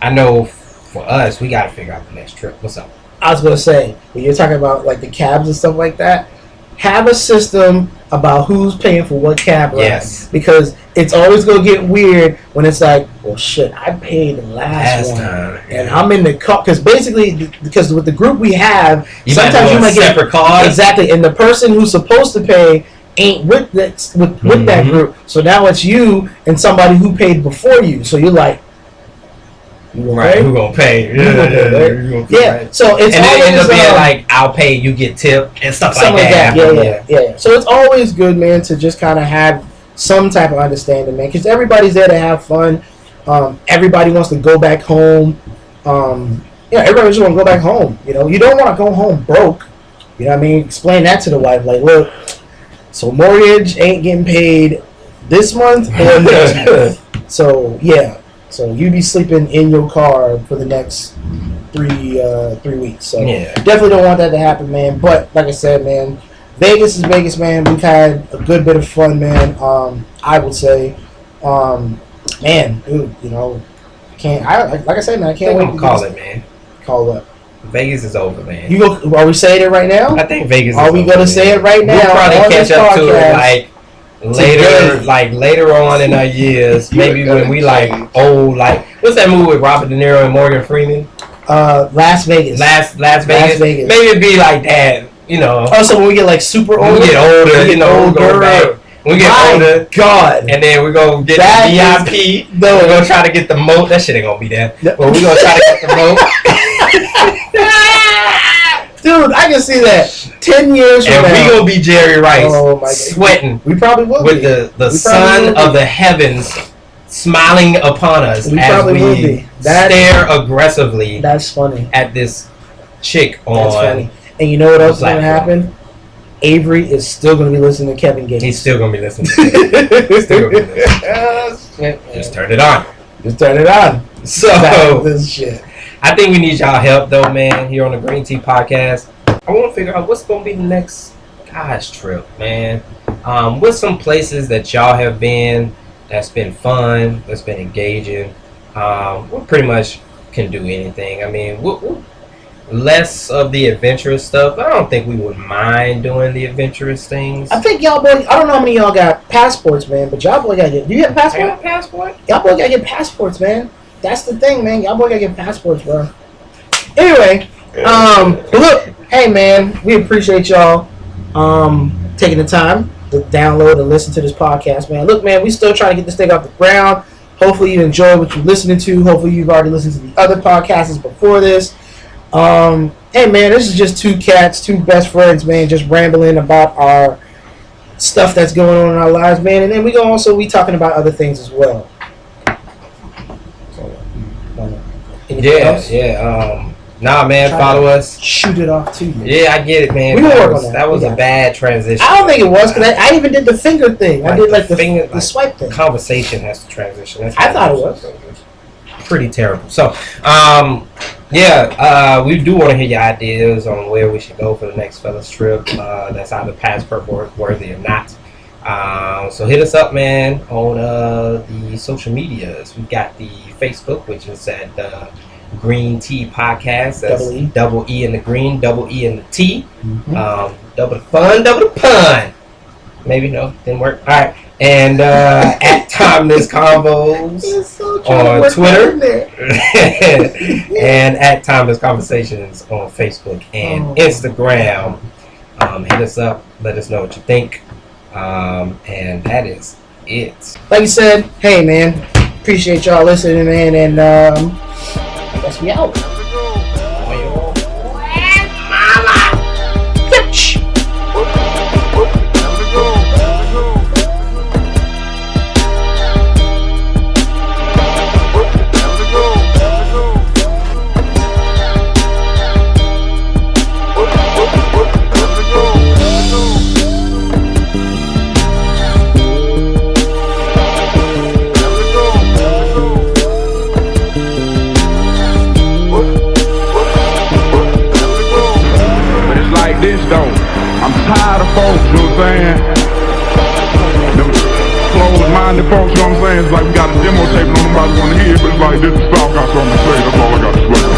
I know for us, we got to figure out the next trip. What's up? I was going to say, when you're talking about like the cabs and stuff like that, have a system about who's paying for what cab ride. Yes. Because it's always going to get weird when it's like, well, shit, I paid the last one. Time, and I'm in the car. Because basically, because with the group we have, sometimes you might get separate cars. Exactly. And the person who's supposed to pay ain't with that group. So now it's you and somebody who paid before you. So you're like, right, who gonna pay? Yeah. So it's and always it ends up being like, I'll pay, you get tip and stuff like that. Yeah. So it's always good, man, to just kind of have some type of understanding, man, because everybody's there to have fun. Everybody wants to go back home. Everybody just want to go back home. You don't want to go home broke. You know what I mean? Explain that to the wife. Like, look, so mortgage ain't getting paid this month or next month. So yeah. So you be sleeping in your car for the next 3 weeks. So definitely don't want that to happen, man. But like I said, man, Vegas is Vegas, man. We've had a good bit of fun, man. I would say, man, dude, like I said, man, I can't wait to call it, man. Call up. Vegas is over, man. Are we saying it right now? I think Vegas. Are we gonna say it right now? We'll probably catch up to it later on in our years, maybe when we like old, like what's that movie with Robert De Niro and Morgan Freeman? Las Vegas. Las Vegas. Maybe it'd be like that, Also, when we get like super old, we get older, we get older. God. And then we're gonna get the VIP. We're gonna try to get the moat. That shit ain't gonna be there. But we're gonna try to get the moat. Dude, I can see that 10 years from And now. we gonna be Jerry Rice, Oh, my God. sweating We probably will with be. the sun of the heavens smiling upon us We as probably will we be. stare aggressively That's funny. at this chick That's on. funny. And you know what else is going to platform. happen? Avery is still going to be listening to Kevin Gates. He's still gonna be listening. He's still gonna be listening. Just turn it on. Just turn it on. So Back this shit. I think we need y'all help though, man. Here on the GreenTee podcast, I want to figure out what's gonna be the next guys trip, man. What's some places that y'all have been that's been fun, that's been engaging. We pretty much can do anything. I mean, we're less of the adventurous stuff. I don't think we would mind doing the adventurous things. I think y'all boy, I don't know how many of y'all got passports, man, but y'all boy got to get, do you get a I passport? got a passport. Y'all boy got to get passports, man. That's the thing, man. Y'all boy got to get passports, bro. Anyway, look, hey, man, we appreciate y'all taking the time to download and listen to this podcast, man. Look, man, we still trying to get this thing off the ground. Hopefully you enjoy what you're listening to. Hopefully you've already listened to the other podcasts before this. Hey, man, this is just two cats, two best friends, man, just rambling about our stuff that's going on in our lives, man. And then we talking about other things as well. Anything else? Nah, man, follow us. Shoot it off to you. Yeah, I get it, man. We gonna work on that. That was a bad transition. I don't think it was, because I even did the finger thing. I did like the finger, the swipe thing. Conversation has to transition. That's I thought it was. pretty terrible. So, we do want to hear your ideas on where we should go for the next fellas trip. That's either passport worthy or not. So hit us up, man, on the social medias. We've got the Facebook, which is at GreenTee Podcast. That's double E in the green, double E in the T. Double the fun, double the pun. Maybe no, didn't work. All right. And at Timeless Convos on Twitter. And at Timeless Conversations on Facebook and Instagram. Hit us up. Let us know what you think. And that is it. Like you said, hey, man, appreciate y'all listening, man, and I guess we out. This though, I'm tired of folks, you know what I'm saying? Them closed-minded folks, you know what I'm saying? It's like we got a demo tape and nobody wanna hear it, but it's like this is Falk got something to say, that's all I got to say.